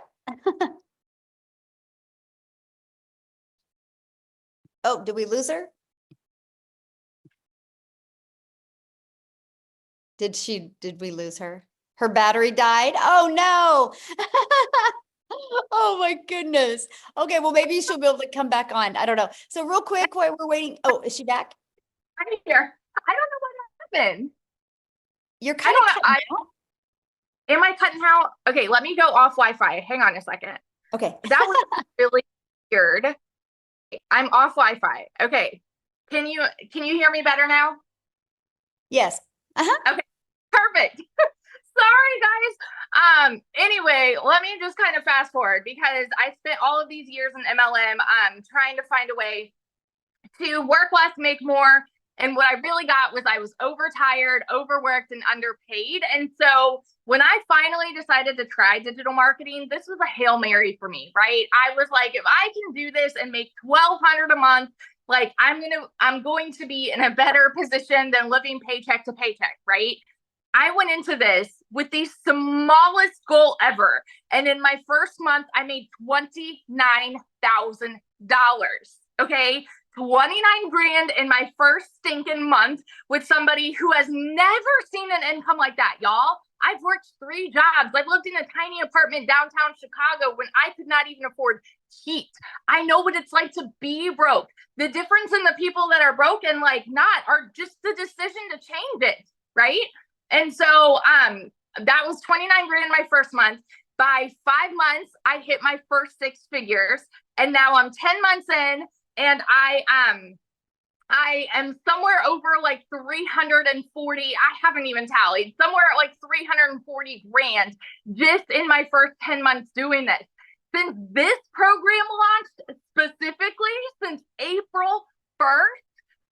Oh, did we lose her? Did we lose her? Her battery died? Oh no. Oh my goodness. Okay, well maybe she'll be able to come back on. I don't know. So real quick while we're waiting. Oh, is she back? I'm here. I don't know what happened. You're kind of cutting out. Am I cutting out? Okay, let me go off Wi-Fi. Hang on a second. Okay. That was really weird. I'm off Wi-Fi. Okay. Can you hear me better now? Yes. Okay. Perfect. Sorry, guys. Anyway, let me just kind of fast forward because I spent all of these years in MLM trying to find a way to work less, make more. And what I really got was I was overtired, overworked, and underpaid. And so when I finally decided to try digital marketing, this was a Hail Mary for me, right? I was like, if I can do this and make $1,200 a month, like I'm going to be in a better position than living paycheck to paycheck, right? I went into this with the smallest goal ever. And in my first month, I made $29,000. Okay. 29 grand in my first stinking month with somebody who has never seen an income like that, y'all. I've worked 3 jobs. I've lived in a tiny apartment downtown Chicago when I could not even afford heat. I know what it's like to be broke. The difference in the people that are broke and like not are just the decision to change it, right? And so that was 29 grand my first month. By 5 months, I hit my first 6 figures. And now I'm 10 months in and I am somewhere over like 340. I haven't even tallied, somewhere at like 340 grand just in my first 10 months doing this. Since this program launched, specifically since April 1st,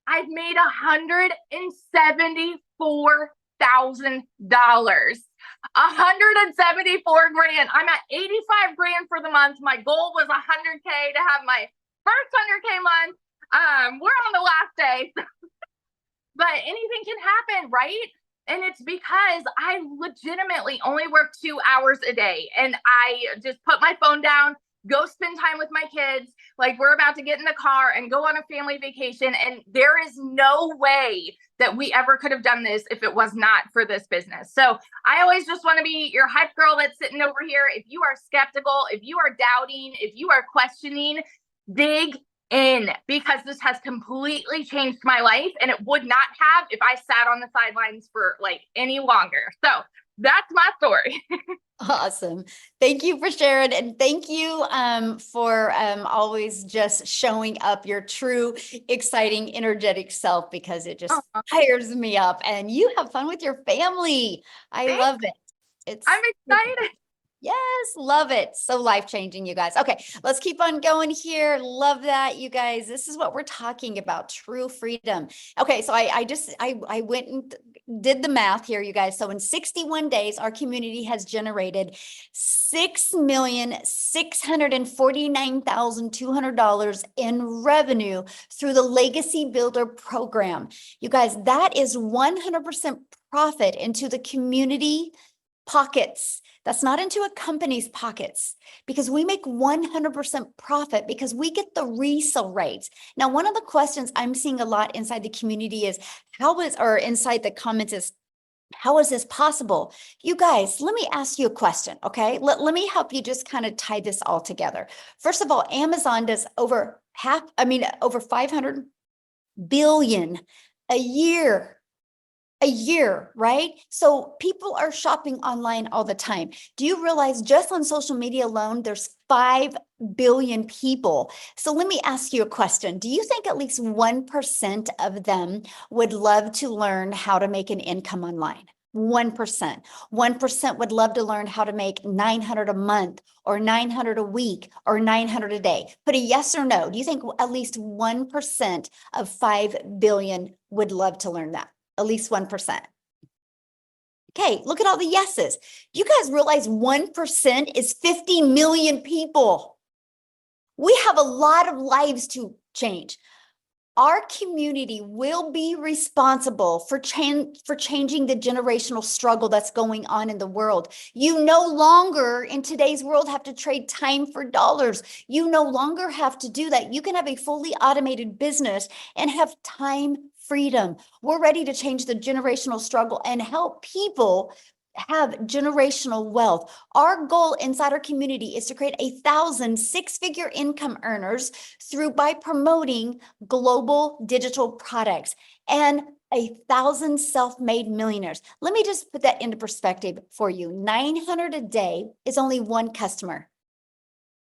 I've made $174,000. 174 grand. I'm at 85 grand for the month. My goal was 100K to have my first 100K month. We're on the last day, but anything can happen, right? And it's because I legitimately only work 2 hours a day, and I just put my phone down, go spend time with my kids. Like, we're about to get in the car and go on a family vacation. And there is no way that we ever could have done this if it was not for this business. So I always just want to be your hype girl that's sitting over here. If you are skeptical, if you are doubting, if you are questioning, dig in, because this has completely changed my life, and it would not have if I sat on the sidelines for like any longer. So that's my story. Awesome. Thank you for sharing. And thank you for always just showing up your true, exciting, energetic self, because it just fires me up, and you have fun with your family. I love it. I'm excited. Yes, love it. So life-changing, you guys. Okay, let's keep on going here. Love that, you guys. This is what we're talking about, true freedom. Okay, so I went and did the math here, you guys. So in 61 days, our community has generated $6,649,200 in revenue through the Legacy Builder program. You guys, that is 100% profit into the community pockets. That's not into a company's pockets, because we make 100% profit because we get the resale rates. Now, one of the questions I'm seeing a lot inside the community is inside the comments is, how is this possible? You guys, let me ask you a question, okay? Let me help you just kind of tie this all together. First of all, Amazon does over 500 billion a year. Right? So people are shopping online all the time. Do you realize just on social media alone, there's 5 billion people? So let me ask you a question. Do you think at least 1% of them would love to learn how to make an income online? 1%. 1% would love to learn how to make 900 a month, or 900 a week, or 900 a day. Put a yes or no. Do you think at least 1% of 5 billion would love to learn that? At least 1%. Okay, look at all the yeses. You guys realize 1% is 50 million people. We have a lot of lives to change. Our community will be responsible for changing the generational struggle that's going on in the world. You no longer in today's world have to trade time for dollars. You no longer have to do that. You can have a fully automated business and have time freedom. We're ready to change the generational struggle and help people have generational wealth. Our goal inside our community is to create 1,000 six-figure income earners by promoting global digital products, and 1,000 self-made millionaires. Let me just put that into perspective for you. 900 a day is only one customer.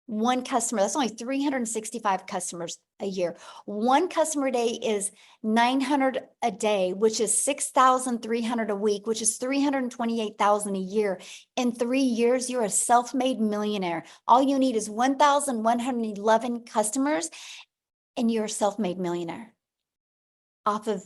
One customer, that's only 365 customers a year. One customer a day is 900 a day, which is 6,300 a week, which is 328,000 a year. In 3 years, you're a self-made millionaire. All you need is 1,111 customers, and you're a self-made millionaire off of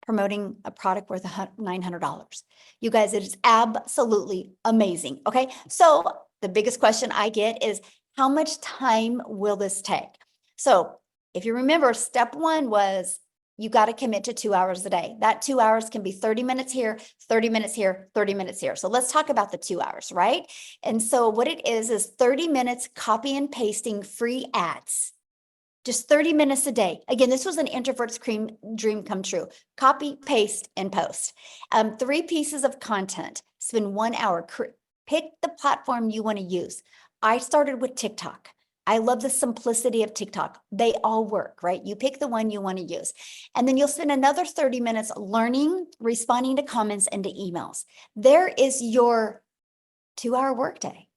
promoting a product worth $900. You guys, it is absolutely amazing. Okay, so the biggest question I get is, how much time will this take? So if you remember, step one was you got to commit to 2 hours a day. That 2 hours can be 30 minutes here, 30 minutes here, 30 minutes here. So let's talk about the 2 hours, right? And so what it is 30 minutes copy and pasting free ads. Just 30 minutes a day. Again, this was an introvert's dream come true. Copy, paste, and post. 3 pieces of content. Spend 1 hour. Pick the platform you want to use. I started with TikTok. I love the simplicity of TikTok. They all work, right? You pick the one you want to use. And then you'll spend another 30 minutes learning, responding to comments and to emails. There is your 2-hour workday.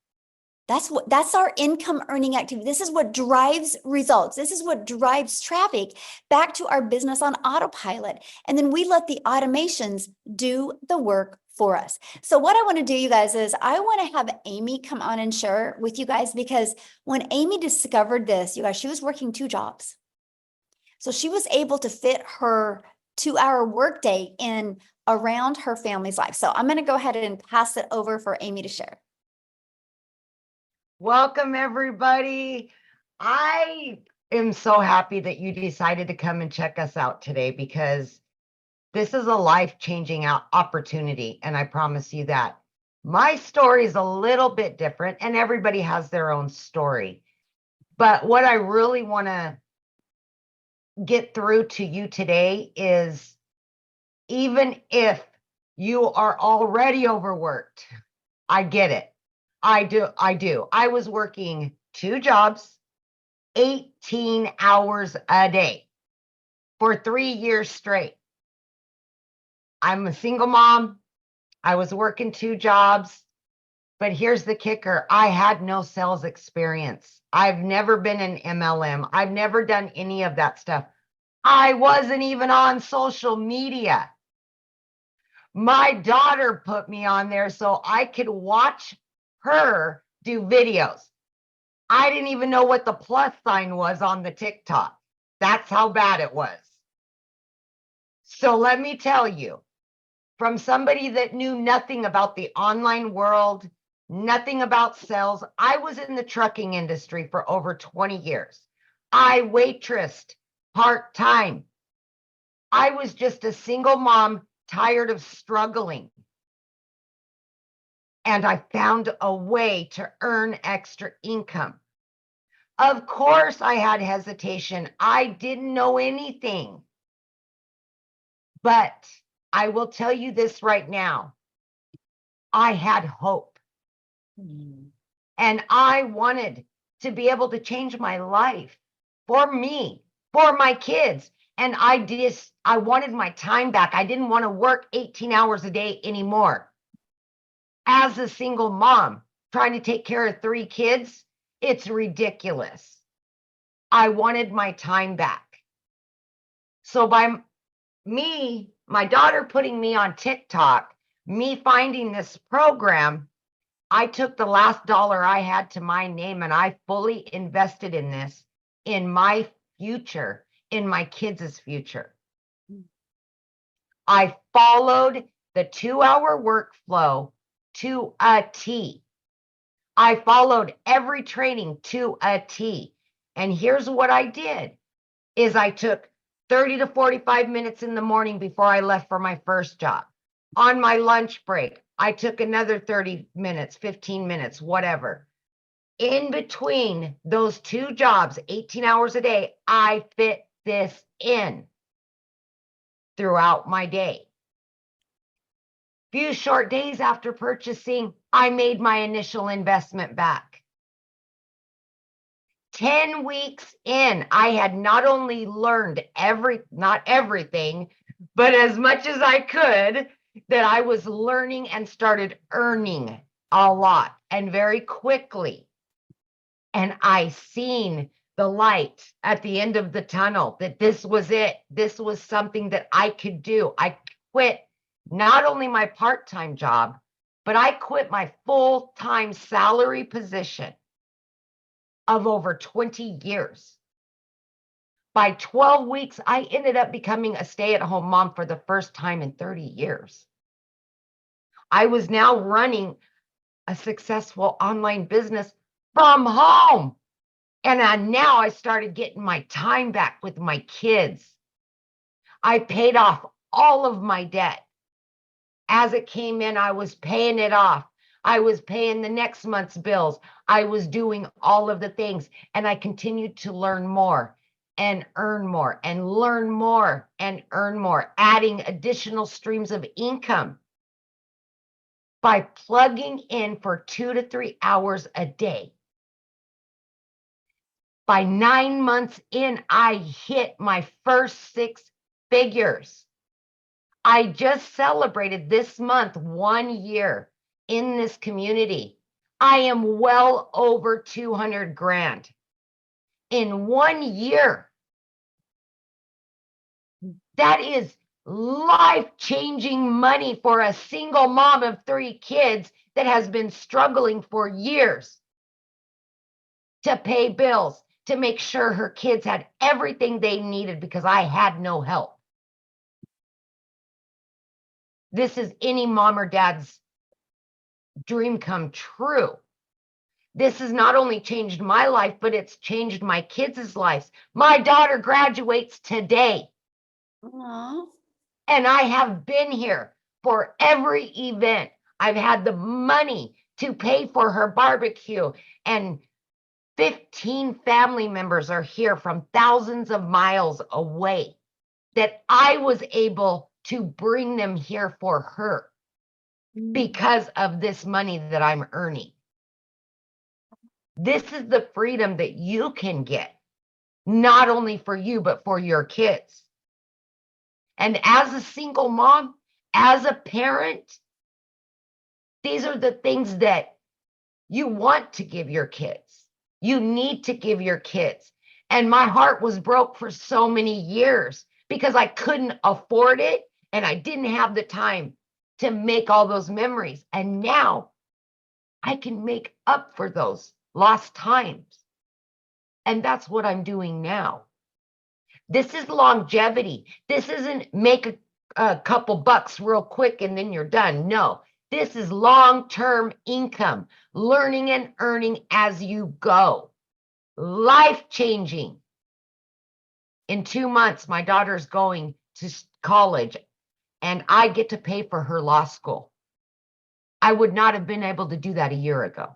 That's our income earning activity. This is what drives results. This is what drives traffic back to our business on autopilot. And then we let the automations do the work for us. So what I want to do, you guys, is I want to have Amy come on and share with you guys, because when Amy discovered this, you guys, she was working 2 jobs. So she was able to fit her 2-hour workday in around her family's life. So I'm going to go ahead and pass it over for Amy to share. Welcome, everybody. I am so happy that you decided to come and check us out today, because this is a life-changing opportunity, and I promise you that. My story is a little bit different, and everybody has their own story. But what I really want to get through to you today is, even if you are already overworked, I get it. I do. I was working 2 jobs, 18 hours a day for 3 years straight. I'm a single mom. I was working 2 jobs, but here's the kicker. I had no sales experience. I've never been an MLM. I've never done any of that stuff. I wasn't even on social media. My daughter put me on there so I could watch her do videos. I didn't even know what the plus sign was on the TikTok. That's how bad it was. So let me tell you, from somebody that knew nothing about the online world, nothing about sales, I was in the trucking industry for over 20 years. I waitressed part-time. I was just a single mom, tired of struggling. And I found a way to earn extra income. Of course, I had hesitation. I didn't know anything. But I will tell you this right now. I had hope. And I wanted to be able to change my life for me, for my kids. And I wanted my time back. I didn't want to work 18 hours a day anymore. As a single mom, trying to take care of 3 kids, it's ridiculous. I wanted my time back. So by me, my daughter putting me on TikTok, me finding this program, I took the last dollar I had to my name and I fully invested in this, in my future, in my kids' future. I followed the 2-hour workflow to a T. I followed every training to a T. And here's what I did, is I took 30 to 45 minutes in the morning before I left for my first job. On my lunch break, I took another 30 minutes, 15 minutes, whatever. In between those 2 jobs, 18 hours a day, I fit this in throughout my day. Few short days after purchasing, I made my initial investment back. 10 weeks in, I had not only learned not everything, but as much as I could, that I was learning and started earning a lot and very quickly. And I seen the light at the end of the tunnel, that this was it. This was something that I could do. I quit not only my part-time job, but I quit my full-time salary position of over 20 years. By 12 weeks, I ended up becoming a stay-at-home mom for the first time in 30 years. I was now running a successful online business from home. And now I started getting my time back with my kids. I paid off all of my debt. As it came in, I was paying it off. I was paying the next month's bills. I was doing all of the things. And I continued to learn more and earn more and learn more and earn more, adding additional streams of income by plugging in for 2 to 3 hours a day. By 9 months in, I hit my first 6 figures. I just celebrated this month 1 year in this community. I am well over 200 grand in 1 year. That is life-changing money for a single mom of 3 kids that has been struggling for years to pay bills, to make sure her kids had everything they needed because I had no help. This is any mom or dad's dream come true. This has not only changed my life, but it's changed my kids' lives. My daughter graduates today. Aw. And I have been here for every event. I've had the money to pay for her barbecue, and 15 family members are here from thousands of miles away that I was able to bring them here for her because of this money that I'm earning. This is the freedom that you can get, not only for you, but for your kids. And as a single mom, as a parent, these are the things that you want to give your kids. You need to give your kids. And my heart was broke for so many years because I couldn't afford it and I didn't have the time to make all those memories. And now I can make up for those lost times. And that's what I'm doing now. This is longevity. This isn't make a couple bucks real quick and then you're done. No, this is long-term income, learning and earning as you go. Life-changing. In 2 months, my daughter's going to college and I get to pay for her law school. I would not have been able to do that a year ago.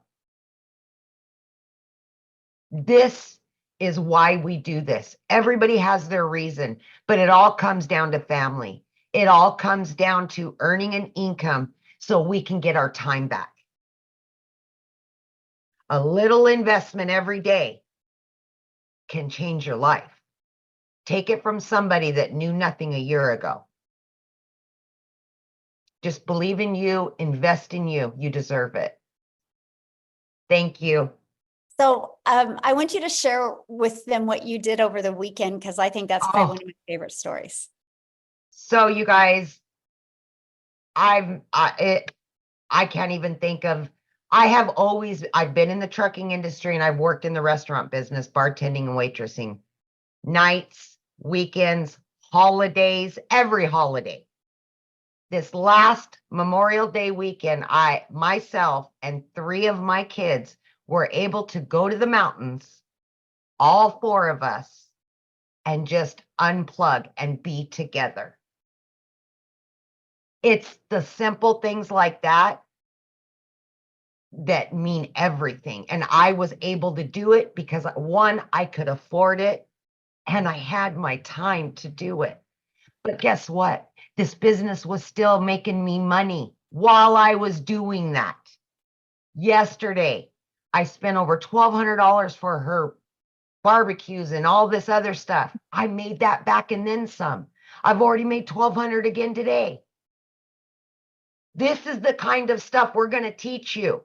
This is why we do this. Everybody has their reason, but it all comes down to family. It all comes down to earning an income so we can get our time back. A little investment every day can change your life. Take it from somebody that knew nothing a year ago. Just believe in you, invest in you. You deserve it. Thank you. So I want you to share with them what you did over the weekend, because I think that's probably one of my favorite stories. So you guys, I can't even think of, I've been in the trucking industry and I've worked in the restaurant business, bartending and waitressing, nights, weekends, holidays, every holiday. This last Memorial Day weekend, myself and 3 of my kids were able to go to the mountains, all 4 of us, and just unplug and be together. It's the simple things like that that mean everything. And I was able to do it because, 1, I could afford it and I had my time to do it. But guess what? This business was still making me money while I was doing that. Yesterday, I spent over $1,200 for her barbecues and all this other stuff. I made that back and then some. I've already made $1,200 again today. This is the kind of stuff we're going to teach you,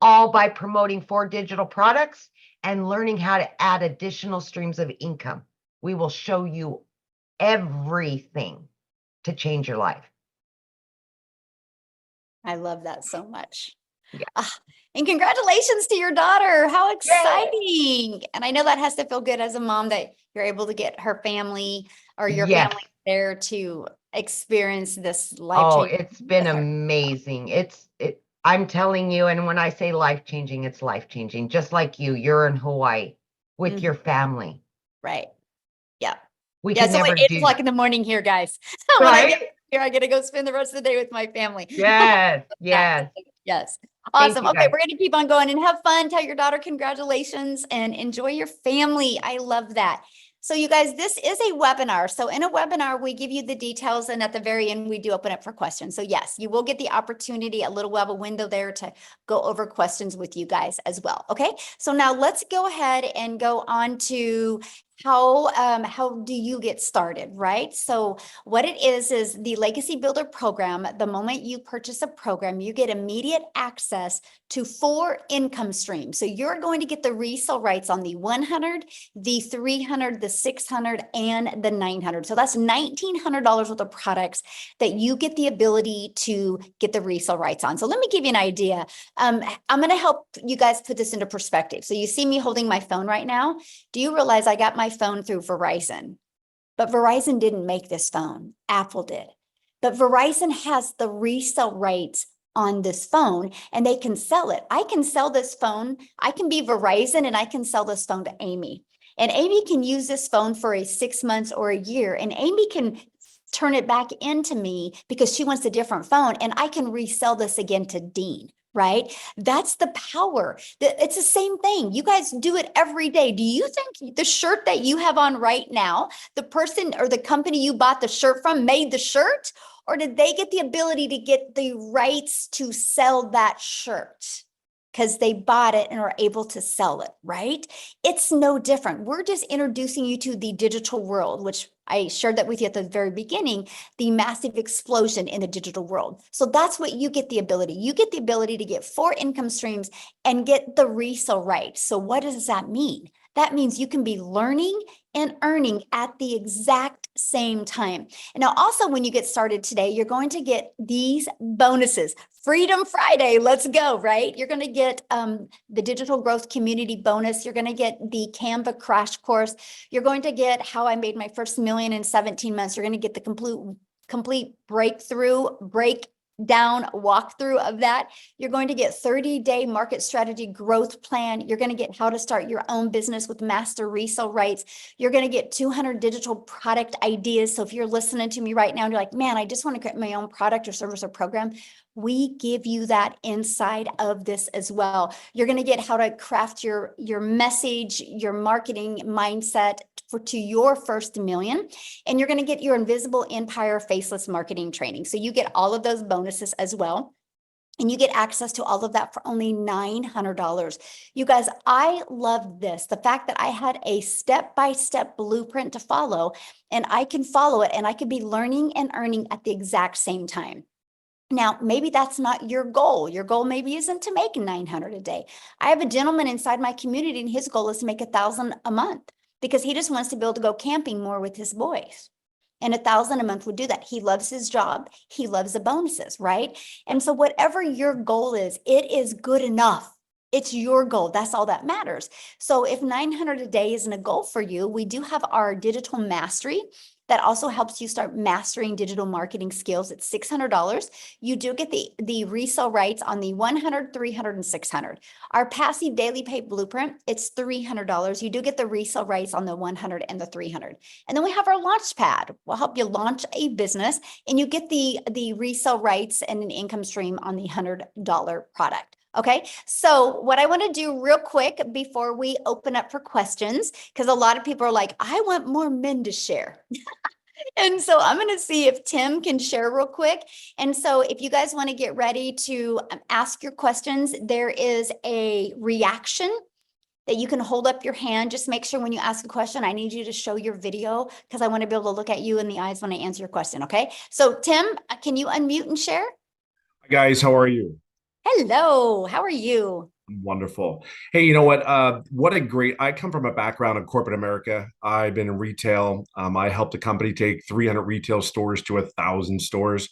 all by promoting 4 digital products and learning how to add additional streams of income. We will show you everything to change your life. I love that so much. Yeah. And congratulations to your daughter. How exciting. And I know that has to feel good as a mom that you're able to get her family or your Yes. family there to experience this life Oh, changing. it's been amazing. I'm telling you, and when I say life-changing, it's life-changing. Just like you're in Hawaii with your family. Right. Yeah. We Yeah. can So never at 8 do o'clock that. in the morning here, guys. When I Right? get here, I get to go spend the rest of the day with my family. Yes, yes. Yes. Thank Awesome. you, Okay, guys. we're going to keep on going and have fun. Tell your daughter congratulations and enjoy your family. I love that. So you guys, this is a webinar. So in a webinar, we give you the details, and at the very end, we do open up for questions. So yes, you will get the opportunity, a little while, a window there to go over questions with you guys as well. Okay, so now let's go ahead and go on to how do you get started, right? So what it is the Legacy Builder program. The moment you purchase a program, you get immediate access to 4 income streams. So you're going to get the resale rights on the 100, the 300, the 600, and the 900. So that's $1,900 worth of products that you get the ability to get the resale rights on. So let me give you an idea. I'm going to help you guys put this into perspective. So you see me holding my phone right now. Do you realize I got my phone through Verizon? But Verizon didn't make this phone. Apple did. But Verizon has the resale rights on this phone and they can sell it. I can sell this phone. I can be Verizon and I can sell this phone to Amy. And Amy can use this phone for a 6 months or a year. And Amy can turn it back into me because she wants a different phone. And I can resell this again to Dean. Right? That's the power. It's the same thing. You guys do it every day. Do you think the shirt that you have on right now, the person or the company you bought the shirt from made the shirt? Or did they get the ability to get the rights to sell that shirt? Because they bought it and are able to sell it, right? It's no different. We're just introducing you to the digital world, which I shared that with you at the very beginning, the massive explosion in the digital world. So that's what you get the ability. You get the ability to get 4 income streams and get the resale rights. So what does that mean? That means you can be learning and earning at the exact same time. And now also when you get started today, you're going to get these bonuses. Freedom Friday, let's go, right? You're going to get the digital growth community bonus. You're going to get the Canva crash course. You're going to get how I made my first million in 17 months. You're going to get the complete breakdown walkthrough of that. You're going to get 30-day market strategy growth plan. You're going to get how to start your own business with master resale rights. You're going to get 200 digital product ideas. So if you're listening to me right now and you're like, man, I just want to create my own product or service or program, we give you that inside of this as well. You're going to get how to craft your message, your marketing mindset to your first million. And you're going to get your invisible empire faceless marketing training. So you get all of those bonuses as well. And you get access to all of that for only $900. You guys, I love this. The fact that I had a step-by-step blueprint to follow, and I can follow it, and I could be learning and earning at the exact same time. Now, maybe that's not your goal. Your goal maybe isn't to make 900 a day. I have a gentleman inside my community and his goal is to make 1,000 a month because he just wants to be able to go camping more with his boys. And 1,000 a month would do that. He loves his job. He loves the bonuses, right? And so whatever your goal is, it is good enough. It's your goal. That's all that matters. So if 900 a day isn't a goal for you, we do have our digital mastery that also helps you start mastering digital marketing skills. It's $600. You do get the resale rights on the 100, 300, and 600. Our passive daily pay blueprint, it's $300. You do get the resale rights on the 100 and the 300. And then we have our launch pad. We'll help you launch a business and you get the resale rights and an income stream on the $100 product. Okay, so what I want to do real quick before we open up for questions, because a lot of people are like, I want more men to share. And so I'm going to see if Tim can share real quick. And so if you guys want to get ready to ask your questions, there is a reaction that you can hold up your hand. Just make sure when you ask a question, I need you to show your video because I want to be able to look at you in the eyes when I answer your question. Okay, so Tim, can you unmute and share? Hi guys, how are you? Hello, how are you? Wonderful. Hey, you know what a great, I come from a background in corporate America. I've been in retail. I helped a company take 300 retail stores to 1,000 stores.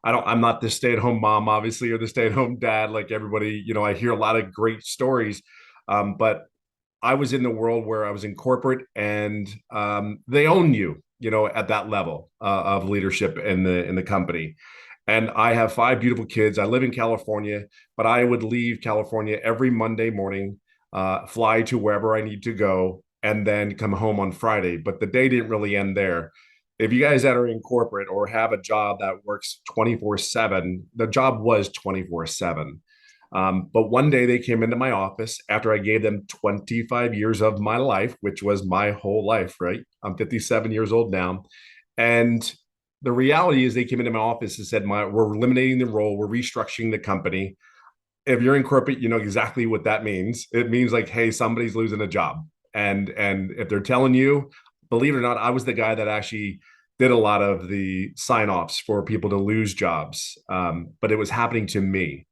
I'm not the stay-at-home mom, obviously, or the stay-at-home dad, like everybody, I hear a lot of great stories. But I was in the world where I was in corporate and they own you, at that level of leadership in the company. And I have 5 beautiful kids. I live in California, but I would leave California every Monday morning, fly to wherever I need to go, and then come home on Friday. But the day didn't really end there. If you guys that are in corporate or have a job that works 24/7, the job was 24/7. But one day they came into my office after I gave them 25 years of my life, which was my whole life, right? I'm 57 years old now. And the reality is they came into my office and said, we're eliminating the role. We're restructuring the company. If you're in corporate, you know exactly what that means. It means like, hey, somebody's losing a job. And if they're telling you, believe it or not, I was the guy that actually did a lot of the sign-offs for people to lose jobs. But it was happening to me.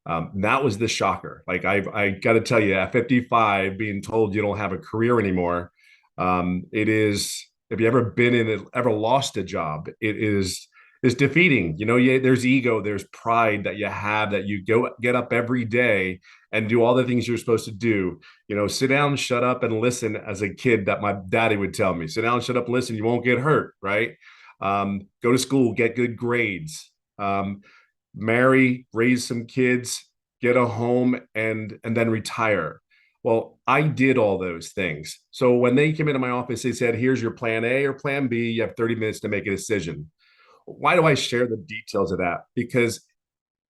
That was the shocker. Like I got to tell you, at 55, being told you don't have a career anymore, it is. If you ever been in it, ever lost a job, it's defeating. You know, there's ego, there's pride that you have, that you get up every day and do all the things you're supposed to do. You know, sit down, shut up, and listen. As a kid, that my daddy would tell me, sit down, shut up, listen. You won't get hurt, right? Go to school, get good grades. Marry, raise some kids, get a home, and then retire. Well, I did all those things. So when they came into my office, they said, here's your plan A or plan B. You have 30 minutes to make a decision. Why do I share the details of that? Because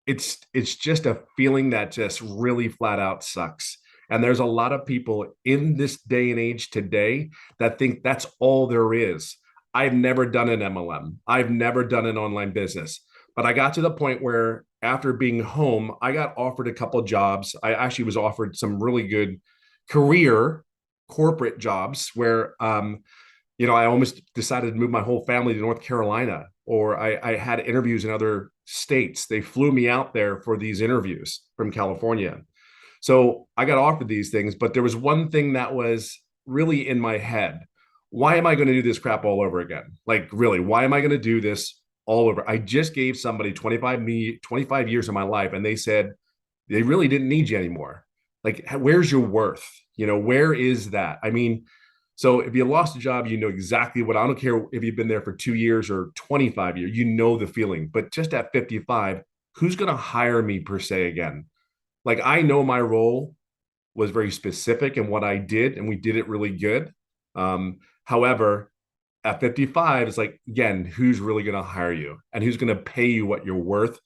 it's just a feeling that just really flat out sucks. And there's a lot of people in this day and age today that think that's all there is. I've never done an MLM. I've never done an online business. But I got to the point where after being home, I got offered a couple of jobs. I actually was offered some really good career corporate jobs where I almost decided to move my whole family to North Carolina, or I had interviews in other states. They flew me out there for these interviews from California. So I got offered these things, but there was one thing that was really in my head. Why am I going to do this crap all over again? Like, really, why am I going to do this all over? I just gave somebody 25 years of my life, and they said they really didn't need you anymore. Like, where's your worth? You know, where is that? I mean, so if you lost a job, you know exactly what, I don't care if you've been there for 2 years or 25 years, you know the feeling. But just at 55, who's going to hire me per se again? Like, I know my role was very specific in what I did, and we did it really good. However, at 55, it's like, again, who's really going to hire you and who's going to pay you what you're worth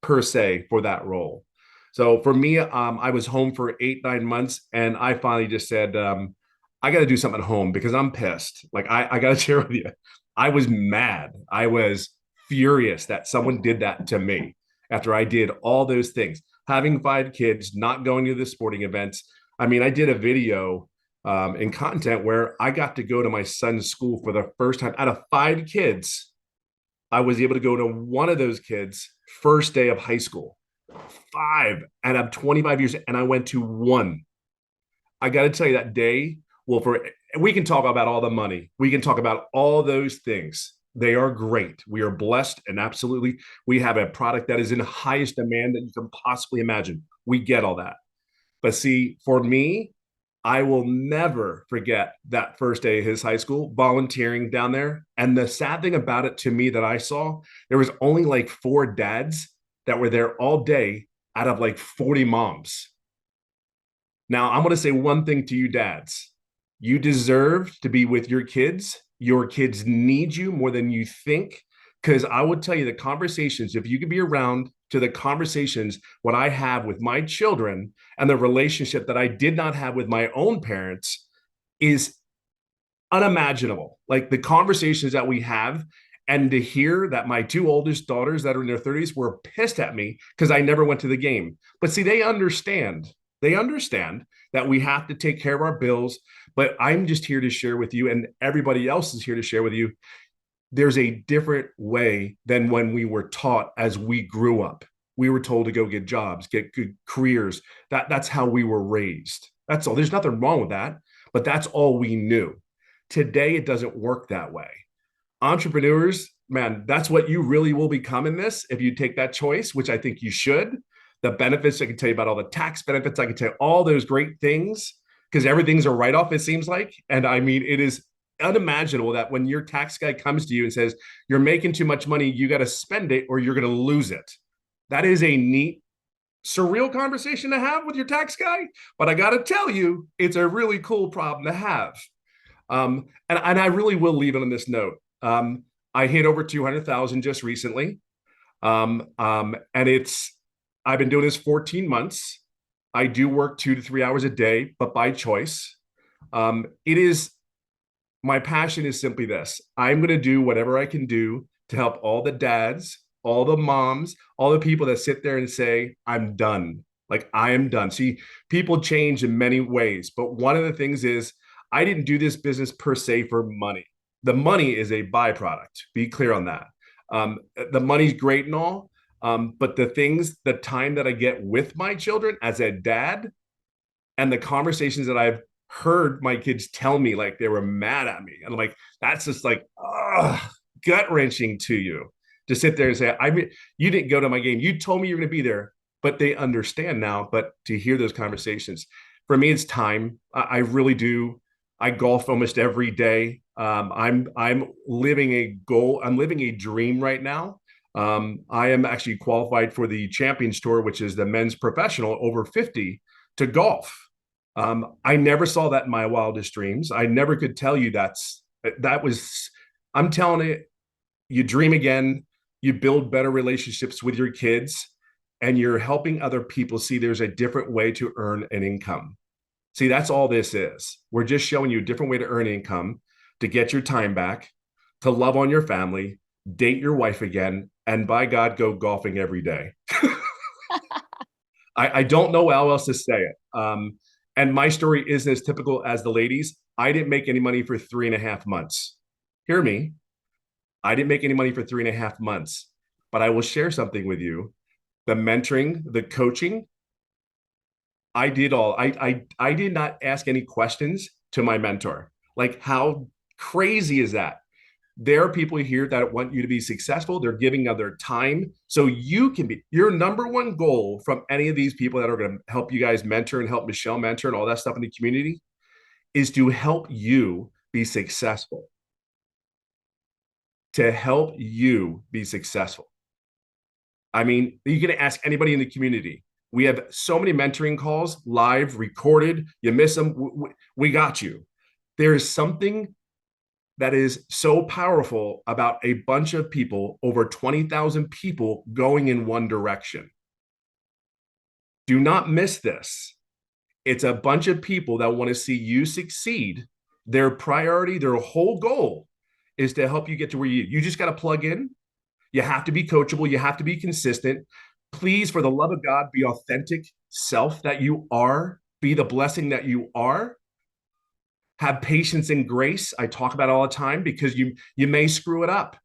per se for that role? So for me, I was home for 8-9 months, and I finally just said, I got to do something at home because I'm pissed. Like, I got to share with you, I was mad. I was furious that someone did that to me after I did all those things. Having 5 kids, not going to the sporting events. I mean, I did a video in content where I got to go to my son's school for the first time. Out of 5 kids, I was able to go to one of those kids' first day of high school. 5 out of 25 years, and I went to one. I got to tell you, that day, well, we can talk about all the money. We can talk about all those things. They are great. We are blessed, and absolutely, we have a product that is in highest demand that you can possibly imagine. We get all that. But see, for me, I will never forget that first day of his high school, volunteering down there. And the sad thing about it to me that I saw, there was only like 4 dads that were there all day out of like 40 moms. Now, I'm going to say one thing to you dads. You deserve to be with your kids. Your kids need you more than you think. Because I would tell you, the conversations, if you could be around to the conversations, what I have with my children and the relationship that I did not have with my own parents is unimaginable. Like, the conversations that we have, and to hear that my 2 oldest daughters that are in their 30s were pissed at me because I never went to the game. But see, they understand that we have to take care of our bills. But I'm just here to share with you, and everybody else is here to share with you, there's a different way than when we were taught as we grew up. We were told to go get jobs, get good careers. That's how we were raised. That's all. There's nothing wrong with that, but that's all we knew. Today, it doesn't work that way. Entrepreneurs, man, that's what you really will become in this if you take that choice, which I think you should. The benefits, I can tell you about all the tax benefits. I can tell you all those great things because everything's a write-off, it seems like. And I mean, it is unimaginable that when your tax guy comes to you and says, you're making too much money, you got to spend it or you're going to lose it. That is a neat, surreal conversation to have with your tax guy. But I got to tell you, it's a really cool problem to have. And I really will leave it on this note. I hit over 200,000 just recently. And I've been doing this 14 months. I do work 2 to 3 hours a day, but by choice. My passion is simply this. I'm going to do whatever I can do to help all the dads, all the moms, all the people that sit there and say, I'm done. Like, I am done. See, people change in many ways, but one of the things is I didn't do this business per se for money. The money is a byproduct. Be clear on that. The money's great and all, but the time that I get with my children as a dad, and the conversations that I've heard my kids tell me, like they were mad at me, and I'm like, that's just like gut wrenching to you to sit there and say, you didn't go to my game. You told me you're going to be there, but they understand now. But to hear those conversations, for me, it's time. I really do. I golf almost every day. I'm living a goal. I'm living a dream right now. I am actually qualified for the Champions Tour, which is the men's professional over 50 to golf. I never saw that in my wildest dreams. I never could tell you I'm telling it, you dream again, you build better relationships with your kids, and you're helping other people see there's a different way to earn an income. See, that's all this is. We're just showing you a different way to earn income, to get your time back, to love on your family, date your wife again, and by God, go golfing every day. I don't know how else to say it. And my story isn't as typical as the ladies. I didn't make any money for 3.5 months. Hear me. I didn't make any money for 3.5 months, but I will share something with you. The mentoring, the coaching, I did all. I did not ask any questions to my mentor. Like, how crazy is that? There are people here that want you to be successful. They're giving of their time so you can be. Your number one goal from any of these people that are going to help you guys mentor and help Michelle mentor and all that stuff in the community is to help you be successful. To help you be successful. I mean, you can ask anybody in the community. We have so many mentoring calls, live, recorded. You miss them, we got you. There is something that is so powerful about a bunch of people, over 20,000 people going in one direction. Do not miss this. It's a bunch of people that want to see you succeed. Their priority, their whole goal is to help you get to where you just got to plug in. You have to be coachable. You have to be consistent. Please, for the love of God, be authentic self that you are. Be the blessing that you are. Have patience and grace. I talk about it all the time because you may screw it up.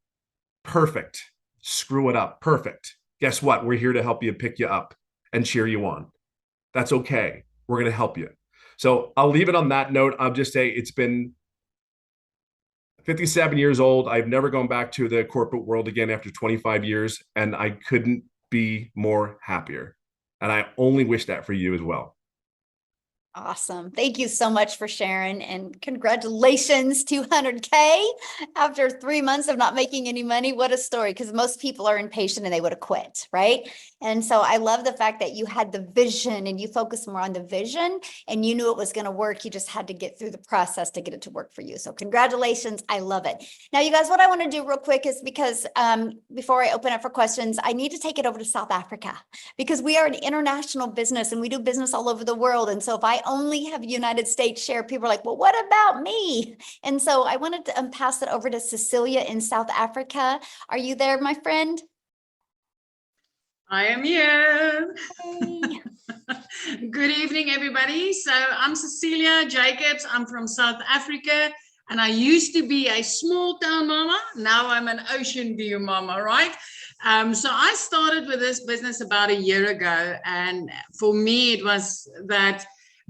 Perfect. Screw it up. Perfect. Guess what? We're here to help you, pick you up, and cheer you on. That's okay. We're going to help you. So I'll leave it on that note. I'll just say it's been 57 years old. I've never gone back to the corporate world again after 25 years, and I couldn't be more happier. And I only wish that for you as well. Awesome. Thank you so much for sharing, and congratulations, 200K after 3 months of not making any money. What a story, because most people are impatient and they would have quit, right? And so I love the fact that you had the vision and you focused more on the vision and you knew it was going to work. You just had to get through the process to get it to work for you. So congratulations. I love it. Now, you guys, what I want to do real quick is because before I open up for questions, I need to take it over to South Africa because we are an international business and we do business all over the world. And so if I only have United States share, people are like, well, what about me? And so I wanted to pass it over to Cecilia in South Africa. Are you there, my friend? I am here. Hey. Good evening, everybody. So I'm Cecilia Jacobs. I'm from South Africa, and I used to be a small town mama. Now I'm an ocean view mama, right? So I started with this business about a year ago, and for me, it was that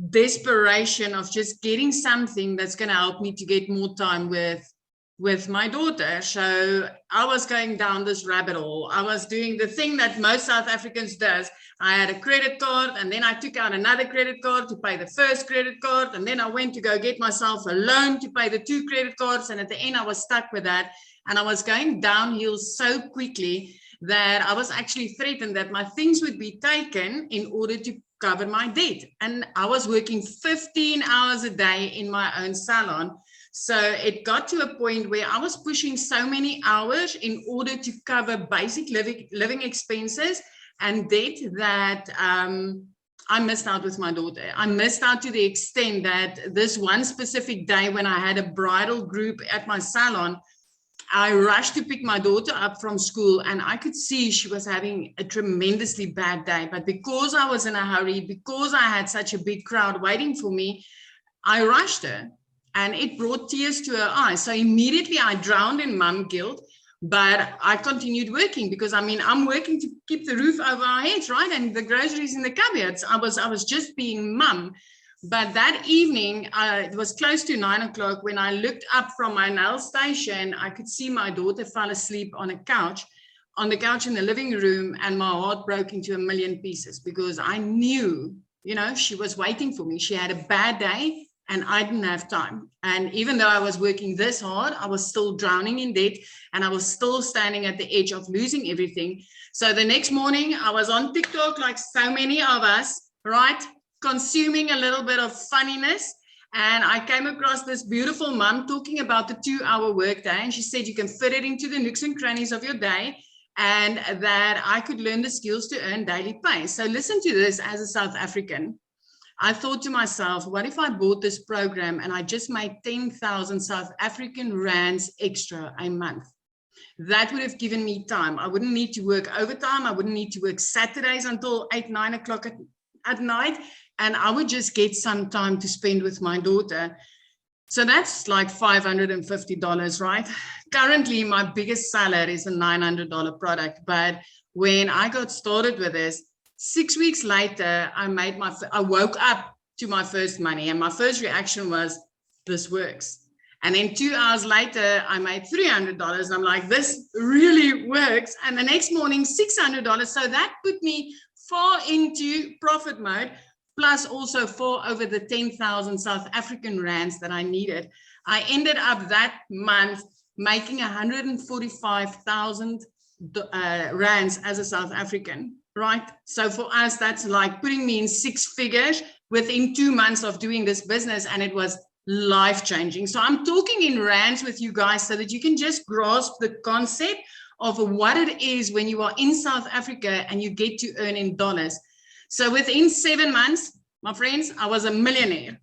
desperation of just getting something that's going to help me to get more time with my daughter. So I was going down this rabbit hole. I was doing the thing that most South Africans does. I had a credit card, and then I took out another credit card to pay the first credit card, and then I went to go get myself a loan to pay the 2 credit cards, and at the end I was stuck with that, and I was going downhill so quickly that I was actually threatened that my things would be taken in order to cover my debt. And I was working 15 hours a day in my own salon. So it got to a point where I was pushing so many hours in order to cover basic living expenses and debt that I missed out with my daughter. I missed out to the extent that this one specific day when I had a bridal group at my salon, I rushed to pick my daughter up from school, and I could see she was having a tremendously bad day. But because I was in a hurry, because I had such a big crowd waiting for me, I rushed her. and it brought tears to her eyes. So immediately I drowned in mom guilt, but I continued working because I mean, I'm working to keep the roof over our heads, right? And the groceries in the cupboards. I was just being mum. But that evening, it was close to 9 o'clock when I looked up from my nail station. I could see my daughter fall asleep on the couch in the living room, and my heart broke into a million pieces because I knew, you know, she was waiting for me. She had a bad day and I didn't have time. And even though I was working this hard, I was still drowning in debt and I was still standing at the edge of losing everything. So the next morning I was on TikTok like so many of us, right? Consuming a little bit of funniness. And I came across this beautiful mom talking about the 2-hour workday. And she said, you can fit it into the nooks and crannies of your day, and that I could learn the skills to earn daily pay. So listen to this. As a South African, I thought to myself, what if I bought this program and I just made 10,000 South African rands extra a month? That would have given me time. I wouldn't need to work overtime. I wouldn't need to work Saturdays until 8, 9 o'clock at night. And I would just get some time to spend with my daughter. So that's like $550, right? Currently, my biggest seller is a $900 product. But when I got started with this, 6 weeks later, I woke up to my first money. And my first reaction was, this works. And then 2 hours later, I made $300. And I'm like, this really works. And the next morning, $600. So that put me far into profit mode, plus also for over the 10,000 South African rands that I needed. I ended up that month making 145,000 rands as a South African, right? So for us, that's like putting me in 6 figures within 2 months of doing this business, and it was life-changing. So I'm talking in rands with you guys so that you can just grasp the concept of what it is when you are in South Africa and you get to earn in dollars. So within 7 months, my friends, I was a millionaire.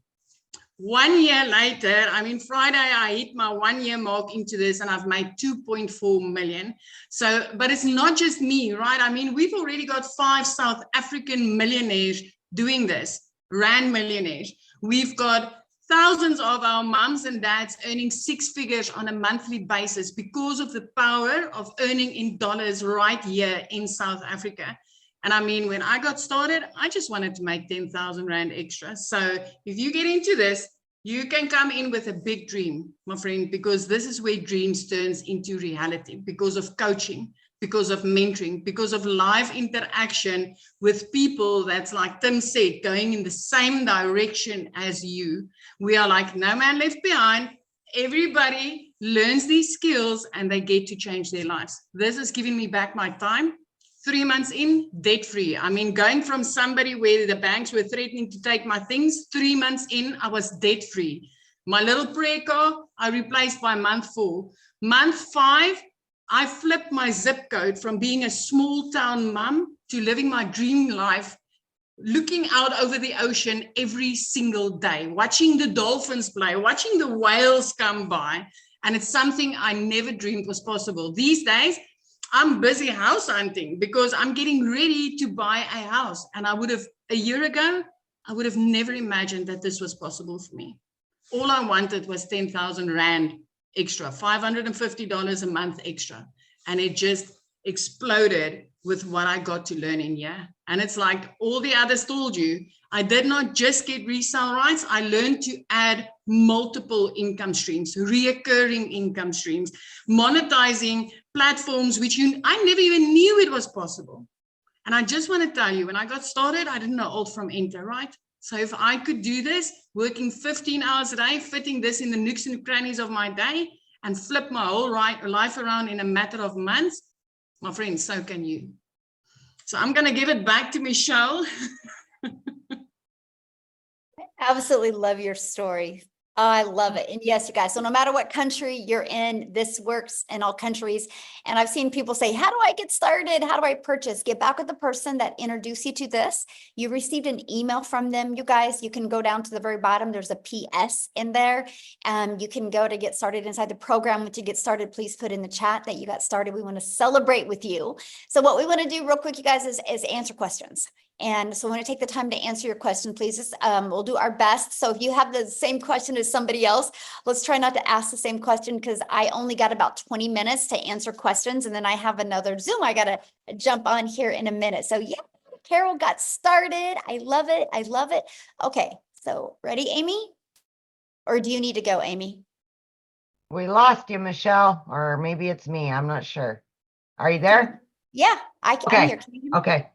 1 year later, I mean, Friday, I hit my 1 year mark into this and I've made 2.4 million. So, but it's not just me, right? I mean, we've already got 5 South African millionaires doing this, rand millionaires. We've got thousands of our moms and dads earning 6 figures on a monthly basis because of the power of earning in dollars right here in South Africa. And I mean, when I got started, I just wanted to make 10,000 Rand extra. So if you get into this, you can come in with a big dream, my friend, because this is where dreams turns into reality, because of coaching, because of mentoring, because of live interaction with people that's, like Tim said, going in the same direction as you. We are like no man left behind. Everybody learns these skills and they get to change their lives. This is giving me back my time. 3 months in, debt-free. I mean, going from somebody where the banks were threatening to take my things, 3 months in, I was debt-free. My little prayer car, I replaced by month 4. Month 5, I flipped my zip code from being a small town mom to living my dream life, looking out over the ocean every single day, watching the dolphins play, watching the whales come by. And it's something I never dreamed was possible. These days, I'm busy house hunting because I'm getting ready to buy a house. And a year ago, I would have never imagined that this was possible for me. All I wanted was 10,000 Rand extra, $550 a month extra. And it just exploded with what I got to learn in here. And it's like all the others told you, I did not just get resale rights. I learned to add multiple income streams, reoccurring income streams, monetizing platforms, which I never even knew it was possible. And I just want to tell you, when I got started, I didn't know alt from enter, right? So if I could do this, working 15 hours a day, fitting this in the nooks and crannies of my day, and flip my whole life around in a matter of months, my friends, so can you. So I'm going to give it back to Michelle. I absolutely love your story. I love it. And yes, you guys, so no matter what country you're in, this works in all countries. And I've seen people say, how do I get started? How do I purchase? Get back with the person that introduced you to this. You received an email from them, you guys. You can go down to the very bottom. There's a PS in there. You can go to get started inside the program. Once you get started, please put in the chat that you got started. We want to celebrate with you. So what we want to do real quick, you guys, is answer questions. And so I want to take the time to answer your question, please. We'll do our best. So if you have the same question as somebody else, let's try not to ask the same question, because I only got about 20 minutes to answer questions. And then I have another Zoom I got to jump on here in a minute. So yeah, Carol got started. I love it. I love it. Okay, so ready, Amy? Or do you need to go, Amy? We lost you, Michelle, or maybe it's me. I'm not sure. Are you there? Yeah, I'm Okay. here. Can you hear me? Okay.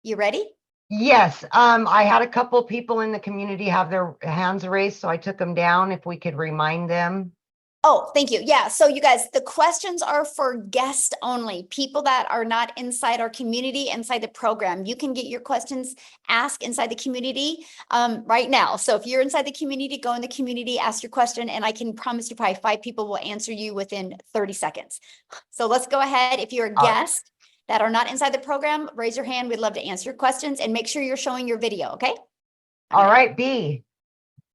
You ready? Yes. I had a couple people in the community have their hands raised, so I took them down. If we could remind them. Oh, thank you. Yeah. So you guys, the questions are for guests only, people that are not inside our community, inside the program. You can get your questions asked inside the community right now. So if you're inside the community, go in the community, ask your question, and I can promise you probably 5 people will answer you within 30 seconds. So let's go ahead. If you're a guest that are not inside the program, raise your hand. We'd love to answer your questions, and make sure you're showing your video. Okay. All right, B.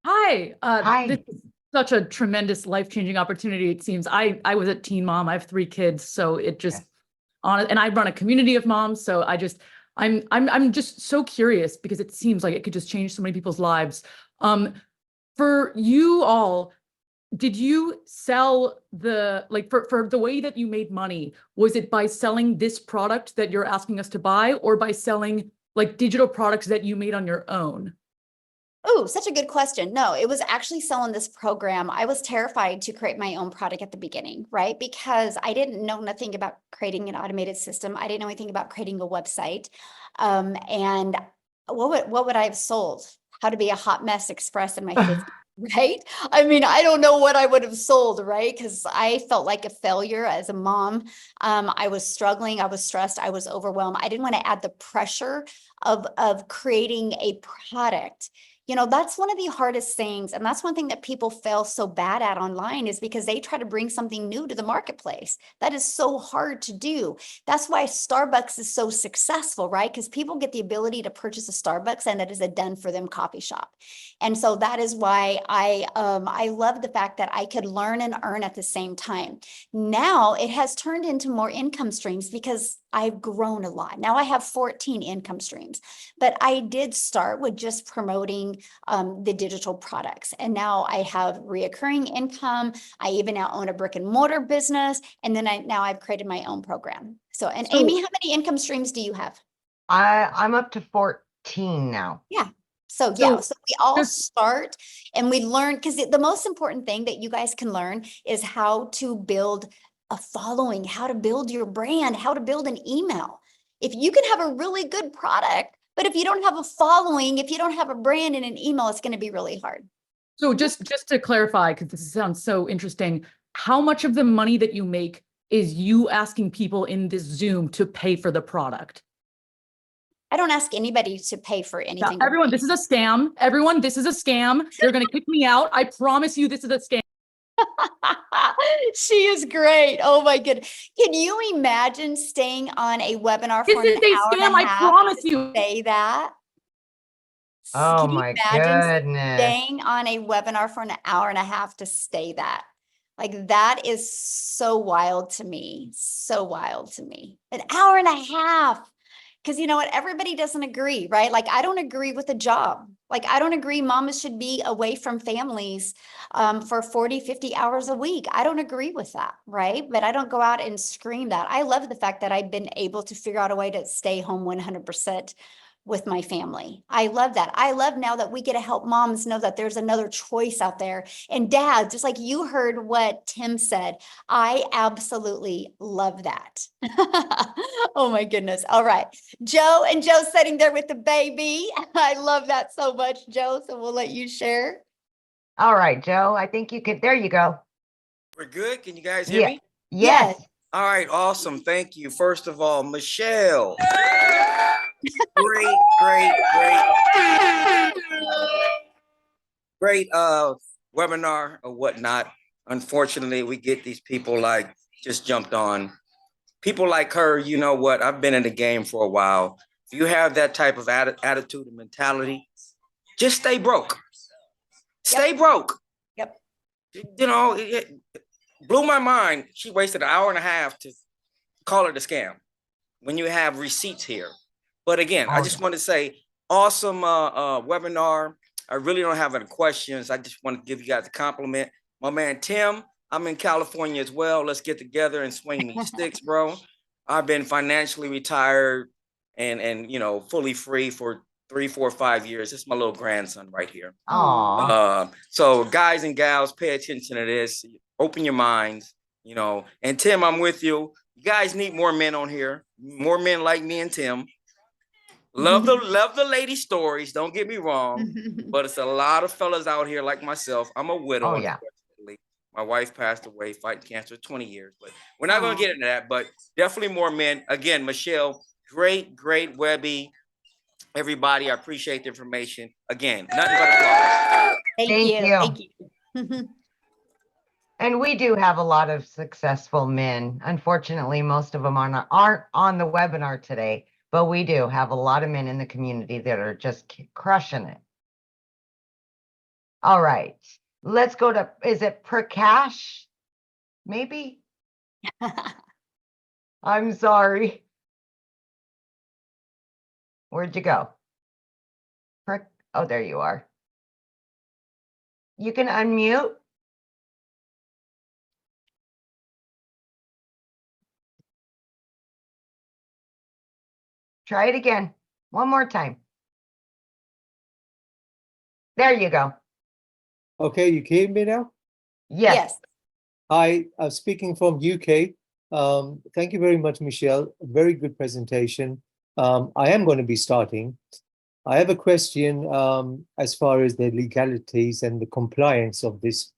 Hi. Hi. This is such a tremendous life-changing opportunity. It seems I was a teen mom. I have 3 kids, so it just and I run a community of moms. So I'm just so curious, because it seems like it could just change so many people's lives. For you all, did you sell for the way that you made money? Was it by selling this product that you're asking us to buy, or by selling like digital products that you made on your own? Oh, such a good question. No, it was actually selling this program. I was terrified to create my own product at the beginning, right? Because I didn't know nothing about creating an automated system. I didn't know anything about creating a website. And what would I have sold? How to be a hot mess express in my 50s, right? I mean, I don't know what I would have sold, right? Because I felt like a failure as a mom. I was struggling. I was stressed. I was overwhelmed. I didn't want to add the pressure of creating a product. You know, that's one of the hardest things. And that's one thing that people fail so bad at online, is because they try to bring something new to the marketplace. That is so hard to do. That's why Starbucks is so successful, right? Because people get the ability to purchase a Starbucks, and it is a done for them coffee shop. And so that is why I love the fact that I could learn and earn at the same time. Now it has turned into more income streams, because I've grown a lot. Now I have 14 income streams, but I did start with just promoting the digital products. And now I have reoccurring income. I even now own a brick and mortar business. And then now I've created my own program. So, Amy, how many income streams do you have? I'm up to 14 now. Yeah. So yeah, so we all start and we learn, because the most important thing that you guys can learn is how to build a following, how to build your brand, how to build an email. If you can have a really good product, but if you don't have a following, if you don't have a brand and an email, it's going to be really hard. So just to clarify, because this sounds so interesting, how much of the money that you make is you asking people in this Zoom to pay for the product? I don't ask anybody to pay for anything. Yeah, everyone, this is a scam. Everyone, this is a scam. They're going to kick me out. I promise you this is a scam. She is great. Oh my goodness. Can you imagine staying on a webinar for This is a scam, I promise you. Say that? Oh my goodness. Staying on a webinar for an hour and a half to say that? Like, that is so wild to me. So wild to me. An hour and a half. Because you know what? Everybody doesn't agree, right? Like, I don't agree with a job. Like, I don't agree mamas should be away from families for 40, 50 hours a week. I don't agree with that, right? But I don't go out and scream that. I love the fact that I've been able to figure out a way to stay home 100% with my family. I love that. I love now that we get to help moms know that there's another choice out there. And dads, just like you heard what Tim said, I absolutely love that. Oh my goodness. All right. Joe, and Joe's sitting there with the baby. I love that so much, Joe. So we'll let you share. All right, Joe, I think you could, there you go. We're good. Can you guys hear me? Yes. All right. Awesome. Thank you. First of all, Michelle. Great webinar or whatnot. Unfortunately, we get these people like just jumped on. People like her, you know what? I've been in the game for a while. If you have that type of attitude and mentality, just stay broke. Stay broke. Yep. You know, it blew my mind. She wasted an hour and a half to call it a scam. when you have receipts here. But again, I Oh, just want to say, awesome webinar. I really don't have any questions. I just want to give you guys a compliment. My man Tim, I'm in California as well. Let's get together and swing these sticks, bro. I've been financially retired and you know, fully free for 3, 4, 5 years. This is my little grandson right here. aw. So guys and gals, pay attention to this. Open your minds, you know. And Tim, I'm with you. You guys need more men on here. More men like me and Tim. Love the lady stories. Don't get me wrong, but it's a lot of fellas out here like myself. I'm a widow, Oh, yeah. unfortunately. My wife passed away fighting cancer 20 years, but we're not going to get into that. But definitely more men. Again, Michelle, great Webby. Everybody, I appreciate the information. Again, nothing but applause. Thank you. Thank you. And we do have a lot of successful men. Unfortunately, most of them aren't on the webinar today, but we do have a lot of men in the community that are just crushing it. All right, let's go to, is it Prakash? Maybe? I'm sorry. Where'd you go? Oh, there you are. You can unmute. Try it again. One more time. There you go. Okay, you can hear me now? Yes. Hi, I'm speaking from UK. Thank you very much, Michelle. Very good presentation. I am going to be starting. I have a question as far as the legalities and the compliance of this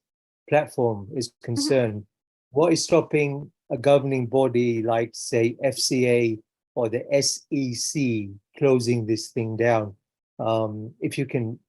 platform is concerned. What is stopping a governing body like, say, FCA or the SEC closing this thing down? If you can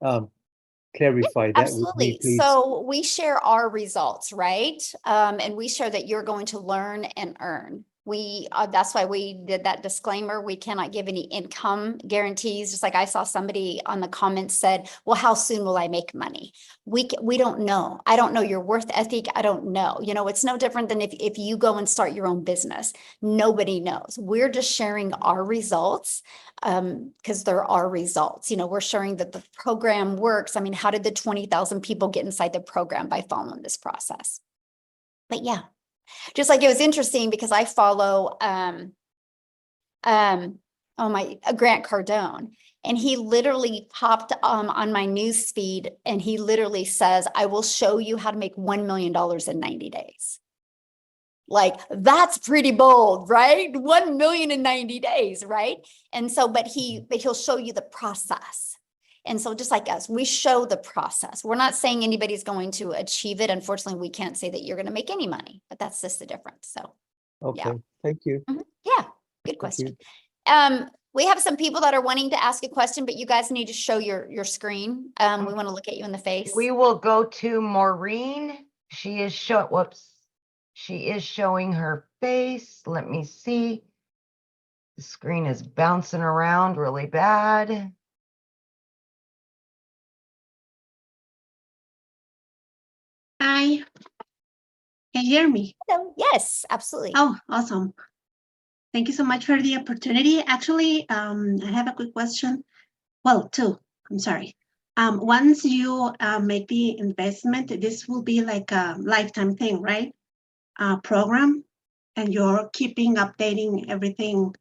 clarify that with me, Absolutely. please. So we share our results, right? And we share that you're going to learn and earn. That's why we did that disclaimer. We cannot give any income guarantees. Just like I saw somebody on the comments said, well, how soon will I make money? We don't know. I don't know your worth ethic. I don't know. You know, it's no different than if you go and start your own business. Nobody knows. We're just sharing our results because there are results. You know, we're sharing that the program works. I mean, how did the 20,000 people get inside the program? By following this process? But yeah. Just like it was interesting because I follow Grant Cardone, and he literally popped on my news feed and he literally says, I will show you how to make $1 million in 90 days. Like, that's pretty bold, right? 1 million in 90 days, right? And so, but he'll show you the process. And so just like us, we show the process. We're not saying anybody's going to achieve it. Unfortunately, we can't say that you're going to make any money, but that's just the difference. So, okay, yeah. Thank you. Yeah, good question. We have some people that are wanting to ask a question, but you guys need to show your screen. We want to look at you in the face. We will go to Maureen. She is She is showing her face. Let me see. The screen is bouncing around really bad. Hi, can you hear me? Hello. Yes, absolutely. Oh, awesome. Thank you so much for the opportunity. Actually, I have a quick question. Well, two, I'm sorry. Once you make the investment, this will be like a lifetime thing, right? Program, and you're keeping updating everything.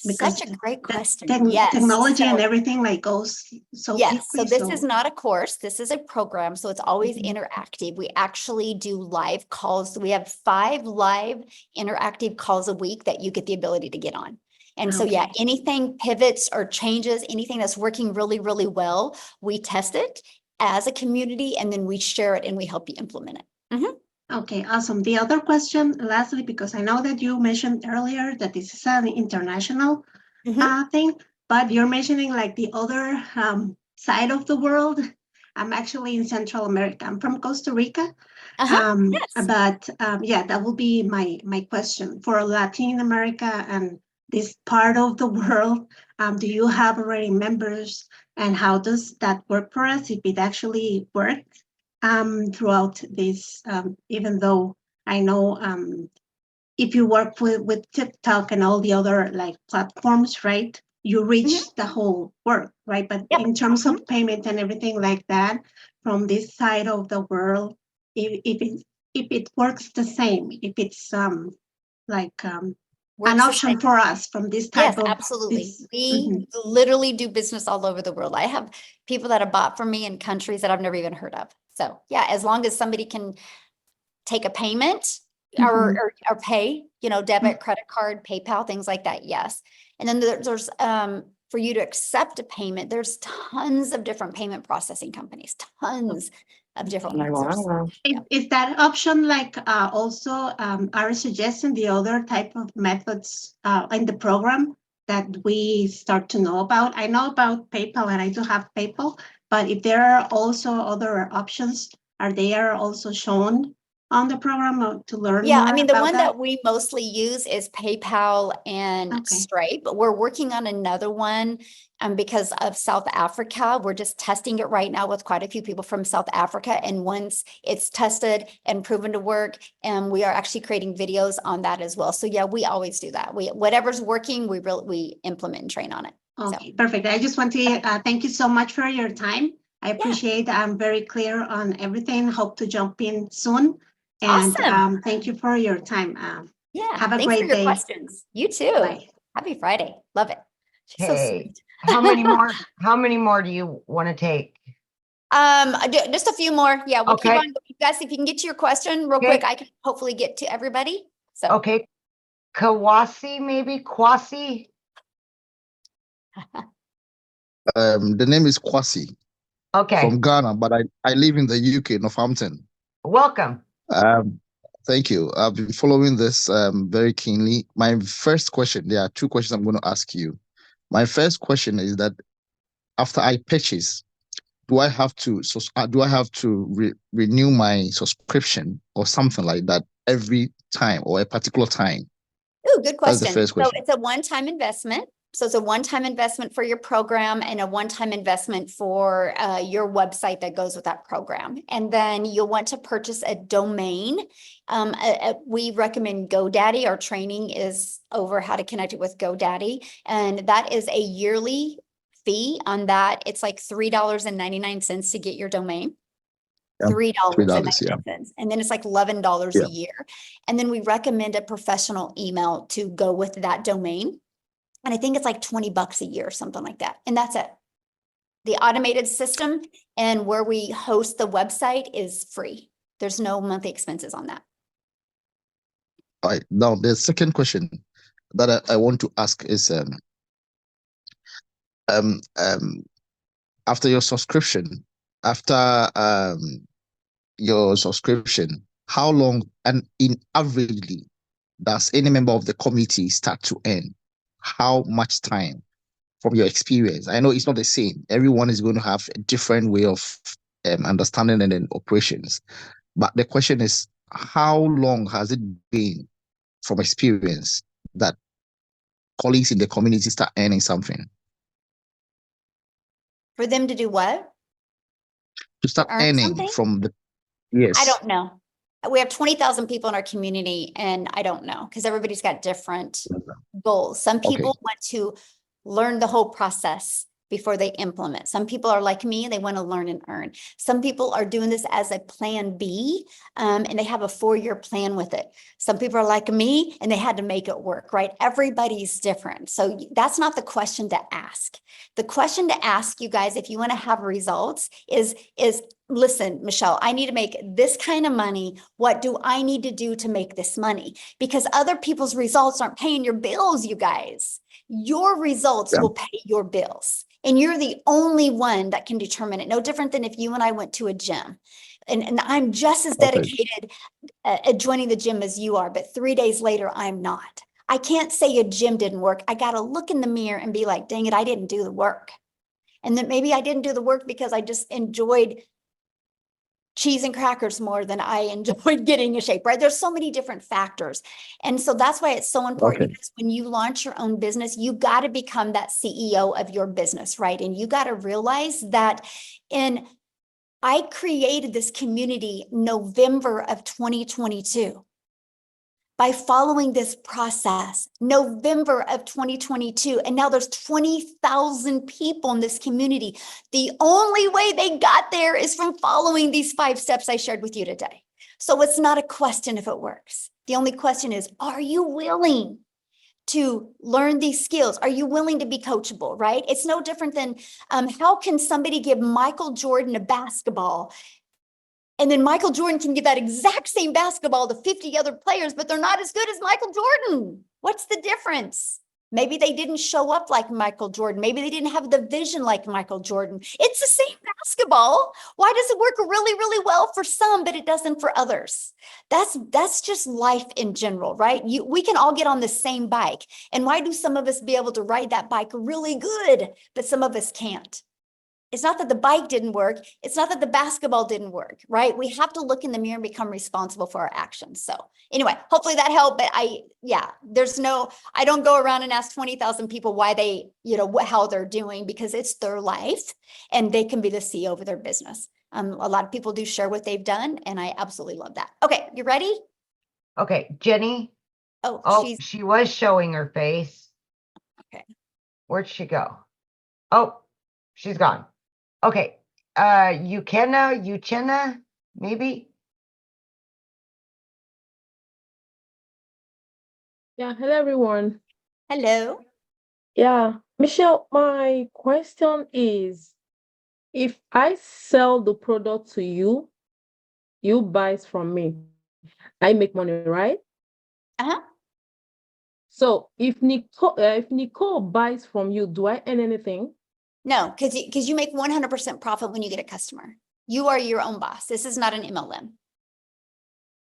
Because Such a great question. technology and everything like goes so yes, quickly. so this is not a course, this is a program, so it's always interactive. We actually do live calls. We have 5 live interactive calls a week that you get the ability to get on. And so, yeah, anything pivots or changes, anything that's working really, really well, we test it as a community and then we share it and we help you implement it. Okay, awesome. The other question, lastly, because I know that you mentioned earlier that this is an international thing, but you're mentioning like the other side of the world. I'm actually in Central America. I'm from Costa Rica. But yeah, that will be my question for Latin America and this part of the world. Do you have already members, and how does that work for us if it actually worked? Throughout this, even though I know if you work with TikTok and all the other like platforms, right? You reach the whole world, right? But Yep. in terms of payment and everything like that, from this side of the world, if it works the same, if it's like an Works the option same. for us from this Yes, type of absolutely. this. We literally do business all over the world. I have people that have bought from me in countries that I've never even heard of. So yeah, as long as somebody can take a payment or pay, you know, debit, credit card, PayPal, things like that. Yes. And then there's for you to accept a payment, there's tons of different payment processing companies, tons of different ones. Is that option like also are suggesting the other type of methods in the program that we start to know about? I know about PayPal and I do have PayPal, but if there are also other options, are they also shown on the program to learn Yeah, more I mean, the about one that we mostly use is PayPal and Stripe, but we're working on another one because of South Africa. We're just testing it right now with quite a few people from South Africa. And once it's tested and proven to work, and we are actually creating videos on that as well. So yeah, we always do that. Whatever's working, we implement and train on it. Okay, perfect. I just want to thank you so much for your time. I appreciate I'm very clear on everything. Hope to jump in soon. And Awesome. Thank you for your time. Yeah, have a thanks great for your day. questions. You too. Bye. Happy Friday. Love it. She's so sweet. How many more do you want to take? Just a few more. Yeah, we'll keep Okay. on. You guys, if you can get to your question real Okay. quick, I can hopefully get to everybody. So Okay. Kawasi, maybe Kwasi. The name is Kwasi Okay. from Ghana, but I live in the UK, Northampton. Welcome. Thank you. I've been following this very keenly. My first question, there are two questions I'm going to ask you. My first question is that after I purchase, do I have to renew my subscription or something like that every time or a particular time? ooh, good That's the question. first So question. it's a one-time investment. So it's a one-time investment for your program and a one-time investment for your website that goes with that program. And then you'll want to purchase a domain. We recommend GoDaddy. Our training is over how to connect it with GoDaddy. And that is a yearly fee on that. It's like $3.99 to get your domain. Yeah, $3.99. yeah. And then it's like $11 a year. And then we recommend a professional email to go with that domain. And I think it's like $20 a year, something like that. And that's it. The automated system and where we host the website is free. There's no monthly expenses on that. All right. Now, the second question that I want to ask is after your subscription, how long and in averagely does any member of the committee start to earn? How much time from your experience? I know it's not the same. Everyone is going to have a different way of understanding and then operations. But the question is, how long has it been from experience that colleagues in the community start earning something? For them to do what? To start earn earning something? from the, yes. I don't know. We have 20,000 people in our community, and I don't know because everybody's got different goals. Some people want to learn the whole process before they implement. Some people are like me, they want to learn and earn. Some people are doing this as a plan B, and they have a 4-year plan with it. Some people are like me and they had to make it work, right? Everybody's different. So that's not the question to ask. The question to ask you guys, if you want to have results, is listen, Michelle, I need to make this kind of money. What do I need to do to make this money? Because other people's results aren't paying your bills, you guys. Your results will pay your bills. And you're the only one that can determine it. No different than if you and I went to a gym. And I'm just as dedicated at joining the gym as you are, but 3 days later, I'm not. I can't say a gym didn't work. I got to look in the mirror and be like, dang it, I didn't do the work. And then maybe I didn't do the work because I just enjoyed cheese and crackers more than I enjoyed getting in shape, right? There's so many different factors. And so that's why it's so important because when you launch your own business, you got to become that CEO of your business, right? And you got to realize that I created this community November of 2022. by following this process, November of 2022, and now there's 20,000 people in this community. The only way they got there is from following these 5 steps I shared with you today. So it's not a question if it works. The only question is, are you willing to learn these skills? Are you willing to be coachable, right? It's no different than how can somebody give Michael Jordan a basketball, and then Michael Jordan can give that exact same basketball to 50 other players, but they're not as good as Michael Jordan. What's the difference? Maybe they didn't show up like Michael Jordan. Maybe they didn't have the vision like Michael Jordan. It's the same basketball. Why does it work really, really well for some, but it doesn't for others? That's just life in general, right? We can all get on the same bike. And why do some of us be able to ride that bike really good, but some of us can't? It's not that the bike didn't work. It's not that the basketball didn't work, right? We have to look in the mirror and become responsible for our actions. So anyway, hopefully that helped. But I don't go around and ask 20,000 people why they, how they're doing, because it's their life and they can be the CEO of their business. A lot of people do share what they've done, and I absolutely love that. Okay, you ready? Okay, Jenny. Oh, she was showing her face. Okay. Where'd she go? Oh, she's gone. Okay, Uchenna, maybe? Yeah, hello everyone. Hello. Yeah, Michelle, my question is, if I sell the product to you, you buys from me, I make money, right? Uh-huh. So if Nicole buys from you, do I earn anything? No, because you make 100% profit when you get a customer. You are your own boss. This is not an MLM.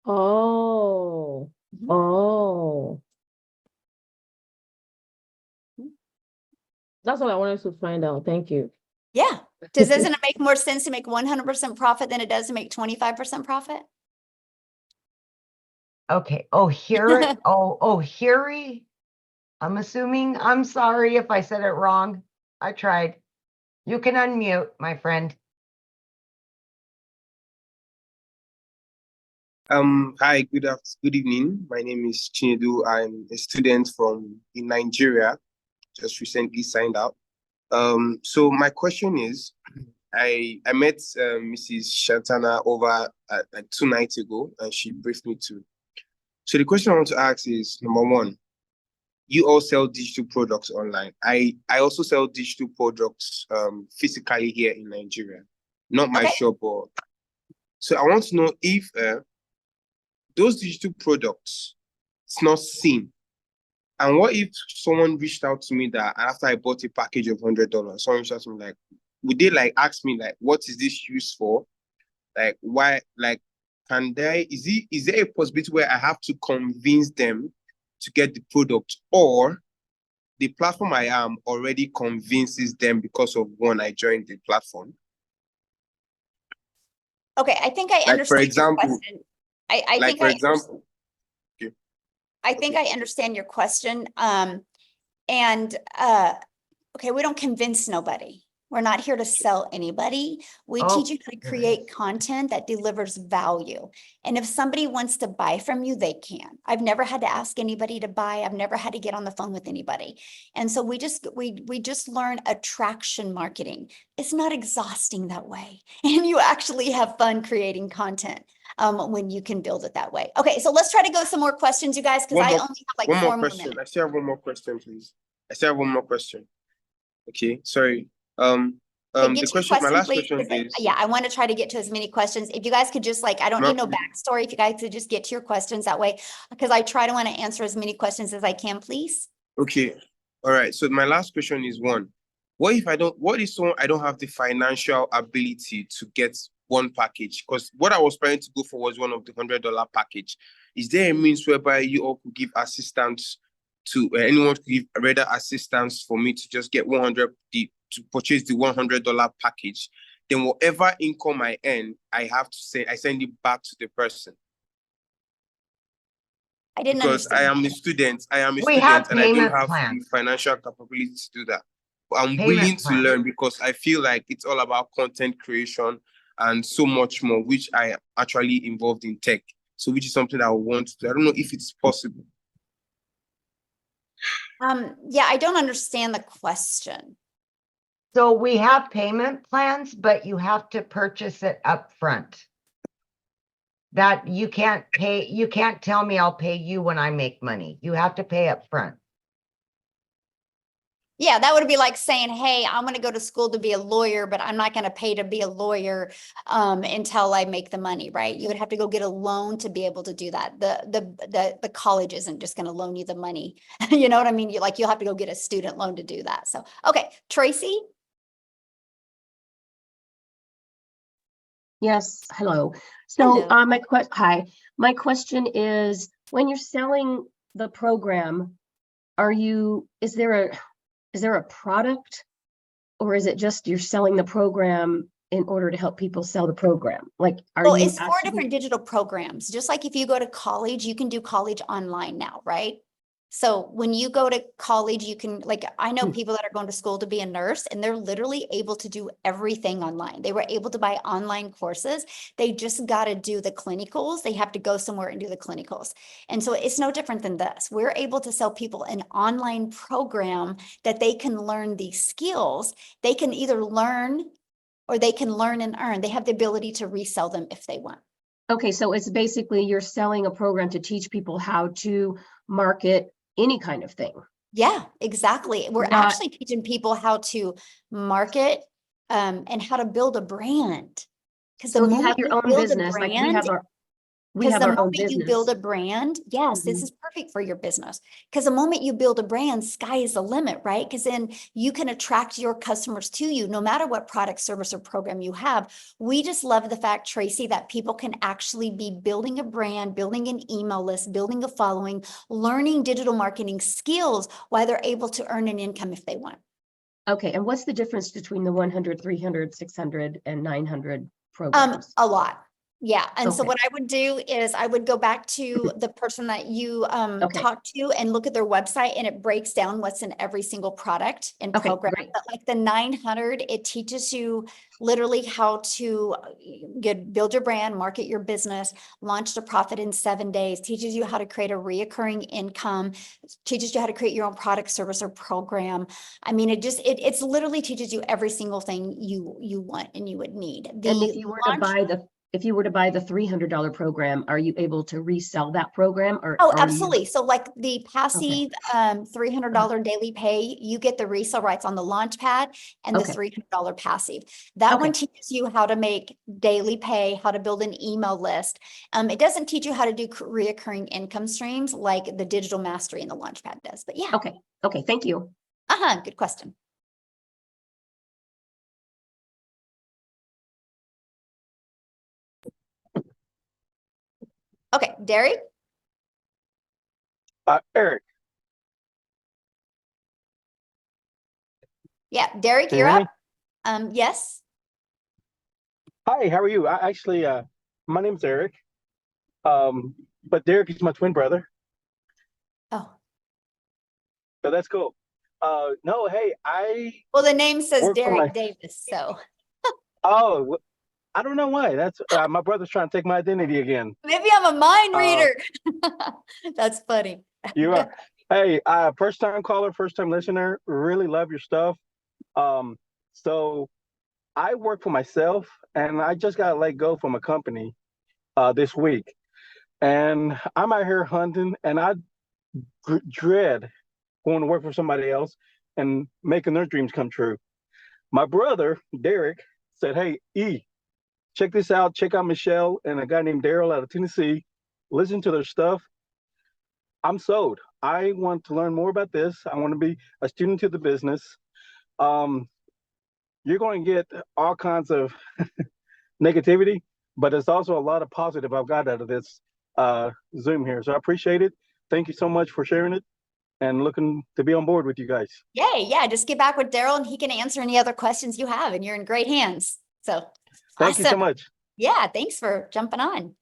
Oh, oh. That's what I wanted to find out. Thank you. Yeah. Doesn't it make more sense to make 100% profit than it does to make 25% profit? Okay. Oh, here. oh, Hiri. I'm assuming. I'm sorry if I said it wrong. I tried. You can unmute, my friend. Hi, good evening. My name is Chinedu. I'm a student in Nigeria, just recently signed out. So my question is, I met Mrs. Shantana over like 2 nights ago, and she briefed me too. So the question I want to ask is, number one, you all sell digital products online. I also sell digital products physically here in Nigeria, not my shop. So I want to know if those digital products, it's not seen. And what if someone reached out to me that after I bought a package of $100, someone reached out to me like, would they like ask me like, what is this used for? Like, why, like, is there a possibility where I have to convince them to get the product, or the platform I am already convinces them because of one, I joined the platform? Okay, I think I understand your question. I think I understand your question. Okay, we don't convince nobody. We're not here to sell anybody. We teach you how to create content that delivers value. And if somebody wants to buy from you, they can. I've never had to ask anybody to buy. I've never had to get on the phone with anybody. And so we just learn attraction marketing. It's not exhausting that way. And you actually have fun creating content when you can build it that way. Okay, so let's try to go some more questions, you guys, because I only have like 4 more minutes. I still have one more question, please. I still have one more question. Okay, sorry. The question, my last question is, I want to try to get to as many questions. If you guys could just I don't need no backstory. If you guys could just get to your questions that way, because I try to want to answer as many questions as I can, please. Okay. All right. So my last question is one, what if someone, I don't have the financial ability to get one package? Because what I was planning to go for was one of the $100 package. Is there a means whereby you all could give assistance to anyone, could give rather assistance for me to just get to purchase the $100 package? Then whatever income I earn, I send it back to the person. I didn't because understand. I am a student. And I don't have the financial capability to do that. But I'm willing to learn, because I feel like it's all about content creation and so much more, which I am actually involved in tech. So which is something I want to do. I don't know if it's possible. Yeah, I don't understand the question. So we have payment plans, but you have to purchase it up front. That you can't tell me I'll pay you when I make money. You have to pay up front. Yeah, that would be like saying, hey, I'm going to go to school to be a lawyer, but I'm not going to pay to be a lawyer until I make the money, right? You would have to go get a loan to be able to do that. The college isn't just going to loan you the money. You know what I mean? You'll have to go get a student loan to do that. So, okay, Tracy? Yes, hello. So Hello. my question is, when you're selling the program, is there a product, or is it just you're selling the program in order to help people sell the program? Like, Well, it's 4 different digital programs. Just like if you go to college, you can do college online now, right? So when you go to college, you can, like, I know people that are going to school to be a nurse, and they're literally able to do everything online. They were able to buy online courses. They just got to do the clinicals. They have to go somewhere and do the clinicals. And so it's no different than this. We're able to sell people an online program that they can learn these skills. They can either learn or they can learn and earn. They have the ability to resell them if they want. Okay, so it's basically you're selling a program to teach people how to market any kind of thing. Yeah, exactly. We're actually teaching people how to market and how to build a brand. Because the So if you moment have your you own build a business, like we brand, have our because the own moment you build business. a brand, yes, this is perfect for your business. Because the moment you build a brand, sky is the limit, right? Because then you can attract your customers to you, no matter what product, service, or program you have. We just love the fact, Tracy, that people can actually be building a brand, building an email list, building a following, learning digital marketing skills while they're able to earn an income if they want. Okay, and what's the difference between the 100, 300, 600, and 900 programs? A lot. Yeah. And so Okay. what I would do is I would go back to the person that you talked to and look at their website, and it breaks down what's in every single product and program. Great. But like the 900, it teaches you literally how to build your brand, market your business, launch to profit in 7 days, teaches you how to create a reoccurring income, teaches you how to create your own product, service, or program. I mean, it's literally teaches you every single thing you want and you would need. And if you were to buy the $300 program, are you able to resell that program? Or absolutely. So like the passive $300 daily pay, you get the resale rights on the launch pad and the $300 passive. That one teaches you how to make daily pay, how to build an email list. It doesn't teach you how to do reoccurring income streams like the digital mastery and the launch pad does. But yeah. Okay. Thank you. Good question. Okay, Derek? Eric. Yeah, Derek, Can you you're hear up. Yes. Hi, how are you? My name's Eric. But Derek is my twin brother. Oh. So that's cool. No, hey, well, the name says Derek my... Davis, so. Oh, I don't know why. That's my brother's trying to take my identity again. Maybe I'm a mind reader. That's funny. You are. Hey, first time caller, first time listener. Really love your stuff. So I work for myself, and I just got let go from a company this week, and I'm out here hunting, and I dread going to work for somebody else and making their dreams come true. My brother Derek said, "Hey, check this out. Check out Michelle and a guy named Daryl out of Tennessee. Listen to their stuff. I'm sold. I want to learn more about this. I want to be a student to the business. You're going to get all kinds of negativity, but there's also a lot of positive I've got out of this Zoom here. So I appreciate it. Thank you so much for sharing it and looking to be on board with you guys." Yay. Yeah. Just get back with Daryl and he can answer any other questions you have, and you're in great hands. So thank you so much. Yeah. Thanks for jumping on.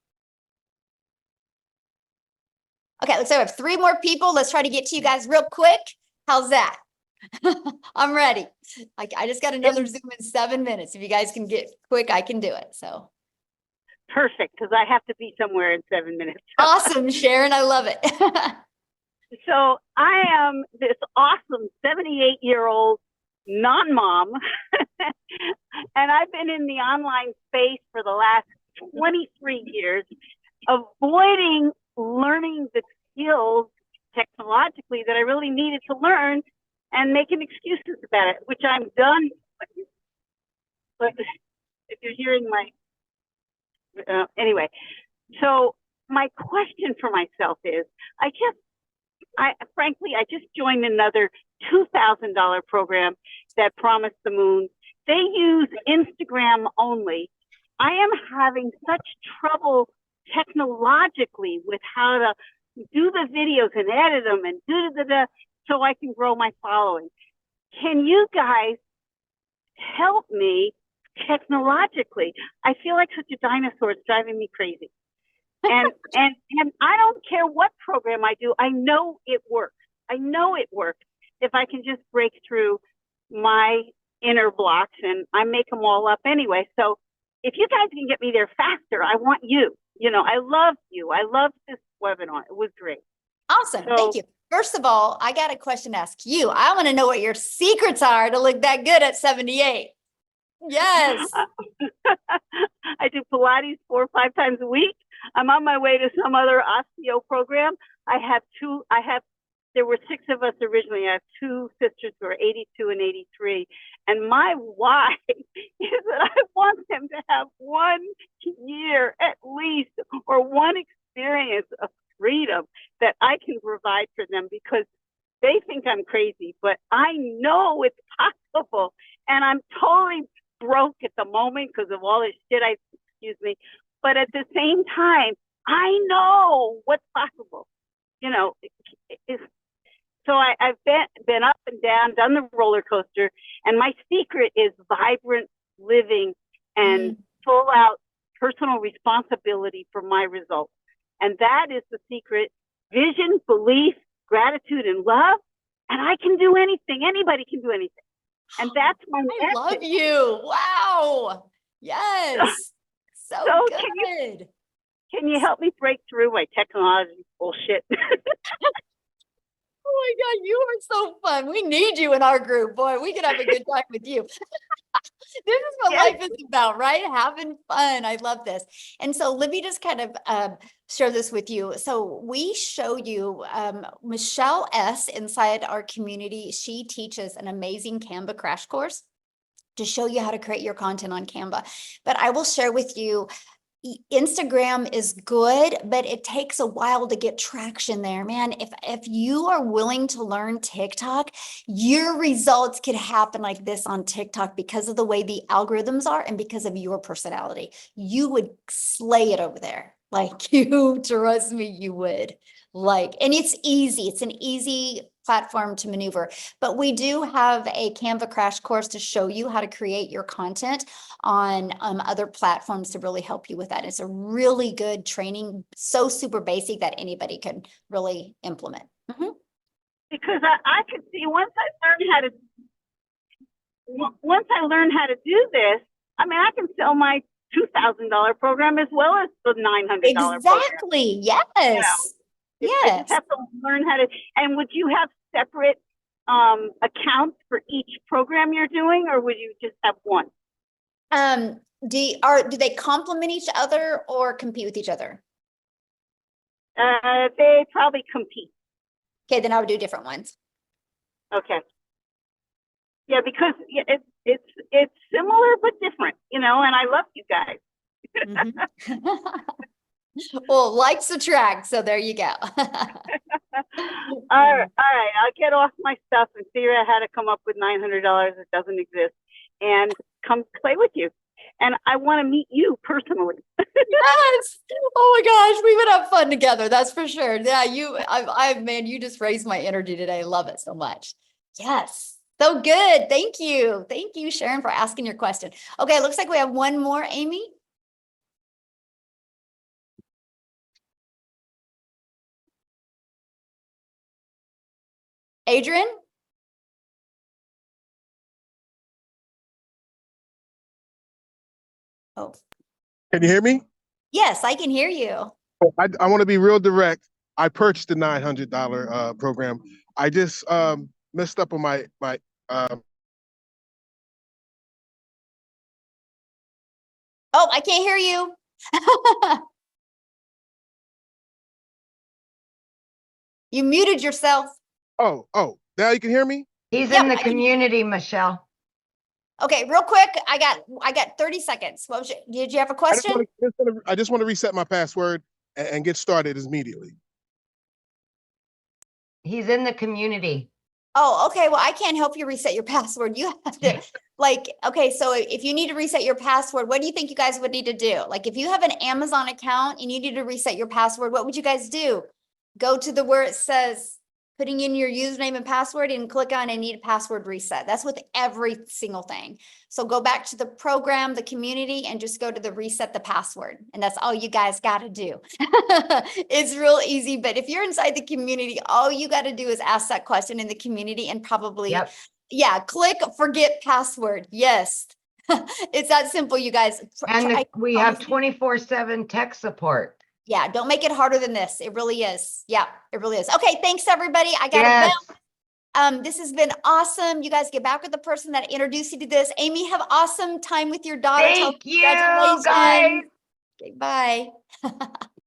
Okay. So we have 3 more people. Let's try to get to you guys real quick. How's that? I'm ready. I just got another Zoom in 7 minutes. If you guys can get quick, I can do it. So. Perfect, because I have to be somewhere in 7 minutes. Awesome, Sharon. I love it. So I am this awesome 78-year-old non-mom, and I've been in the online space for the last 23 years, avoiding learning the skills technologically that I really needed to learn and making excuses about it, which I'm done. But if you're hearing my, anyway, so my question for myself is, frankly, I just joined another $2,000 program that promised the moon. They use Instagram only. I am having such trouble technologically with how to do the videos and edit them and so I can grow my following. Can you guys help me technologically? I feel like such a dinosaur. It's driving me crazy. And I don't care what program I do. I know it works. I know it works if I can just break through my inner blocks, and I make them all up anyway. So if you guys can get me there faster, I want you. You know, I love you. I love this webinar. It was great. Awesome. Thank you. First of all, I got a question to ask you. I want to know what your secrets are to look that good at 78. Yes. I do Pilates 4 or 5 times a week. I'm on my way to some other osteo program. There were 6 of us originally. I have 2 sisters who are 82 and 83. And my why is that I want them to have 1 year at least, or 1 experience of freedom that I can provide for them, because they think I'm crazy, but I know it's possible. And I'm totally broke at the moment because of all this shit, excuse me. But at the same time, I know what's possible. You know, so I've been up and down, done the roller coaster, and my secret is vibrant living and full out personal responsibility for my results. And that is the secret: vision, belief, gratitude, and love. And I can do anything. Anybody can do anything. And that's my message. Love you. Wow. Yes. So good. Can you help me break through my technology bullshit? Oh my God, you are so fun. We need you in our group. Boy, we could have a good time with you. This is what life is about, right? Having fun. I love this. And so let me just kind of share this with you. So we show you Michelle S. inside our community. She teaches an amazing Canva crash course to show you how to create your content on Canva. But I will share with you, Instagram is good, but it takes a while to get traction there, man. If you are willing to learn TikTok, your results could happen like this on TikTok because of the way the algorithms are and because of your personality. You would slay it over there. Like, you trust me, you would. And it's easy. It's an easy platform to maneuver, but we do have a Canva crash course to show you how to create your content on other platforms to really help you with that. It's a really good training, so super basic that anybody can really implement. Because I could see once I learn how to do this, I mean, I can sell my $2,000 program as well as the $900 program. Exactly. Yes. You know, yes. I just have to learn how to. And would you have separate accounts for each program you're doing, or would you just have one? Do they complement each other or compete with each other? They probably compete. Okay, then I would do different ones. Okay. Yeah, because it's similar but different, you know, and I love you guys. Well, likes attract, so there you go. All right, I'll get off my stuff and figure out how to come up with $900 that doesn't exist and come play with you. And I want to meet you personally. Yes. Oh my gosh, we would have fun together. That's for sure. Yeah, man, you just raised my energy today. I love it so much. Yes. So good. Thank you. Thank you, Sharon, for asking your question. Okay, looks like we have one more, Amy. Adrian? Oh. Can you hear me? Yes, I can hear you. I want to be real direct. I purchased the $900 program. I just messed up on my Oh, I can't hear you. You muted yourself. Oh, now you can hear me? He's Yep, in the I can- community, Michelle. Okay, real quick. I got 30 seconds. What was did you have a question? I just want to reset my password and get started immediately. He's in the community. Oh, okay. Well, I can't help you reset your password. You have to okay, so if you need to reset your password, what do you think you guys would need to do? Like if you have an Amazon account and you need to reset your password, what would you guys do? Go to where it says putting in your username and password and click on I need a password reset. That's with every single thing. So go back to the program, the community, and just go to the reset the password. And that's all you guys got to do. It's real easy. But if you're inside the community, all you got to do is ask that question in the community and probably, yeah, click forget password. Yes. It's that simple, you guys. And we have 24/7 tech support. Yeah, don't make it harder than this. It really is. Yeah, it really is. Okay, thanks everybody. I got to bounce. This has been awesome. You guys get back with the person that introduced you to this. Amy, have awesome time with your daughter. Thank you, guys. Okay, bye.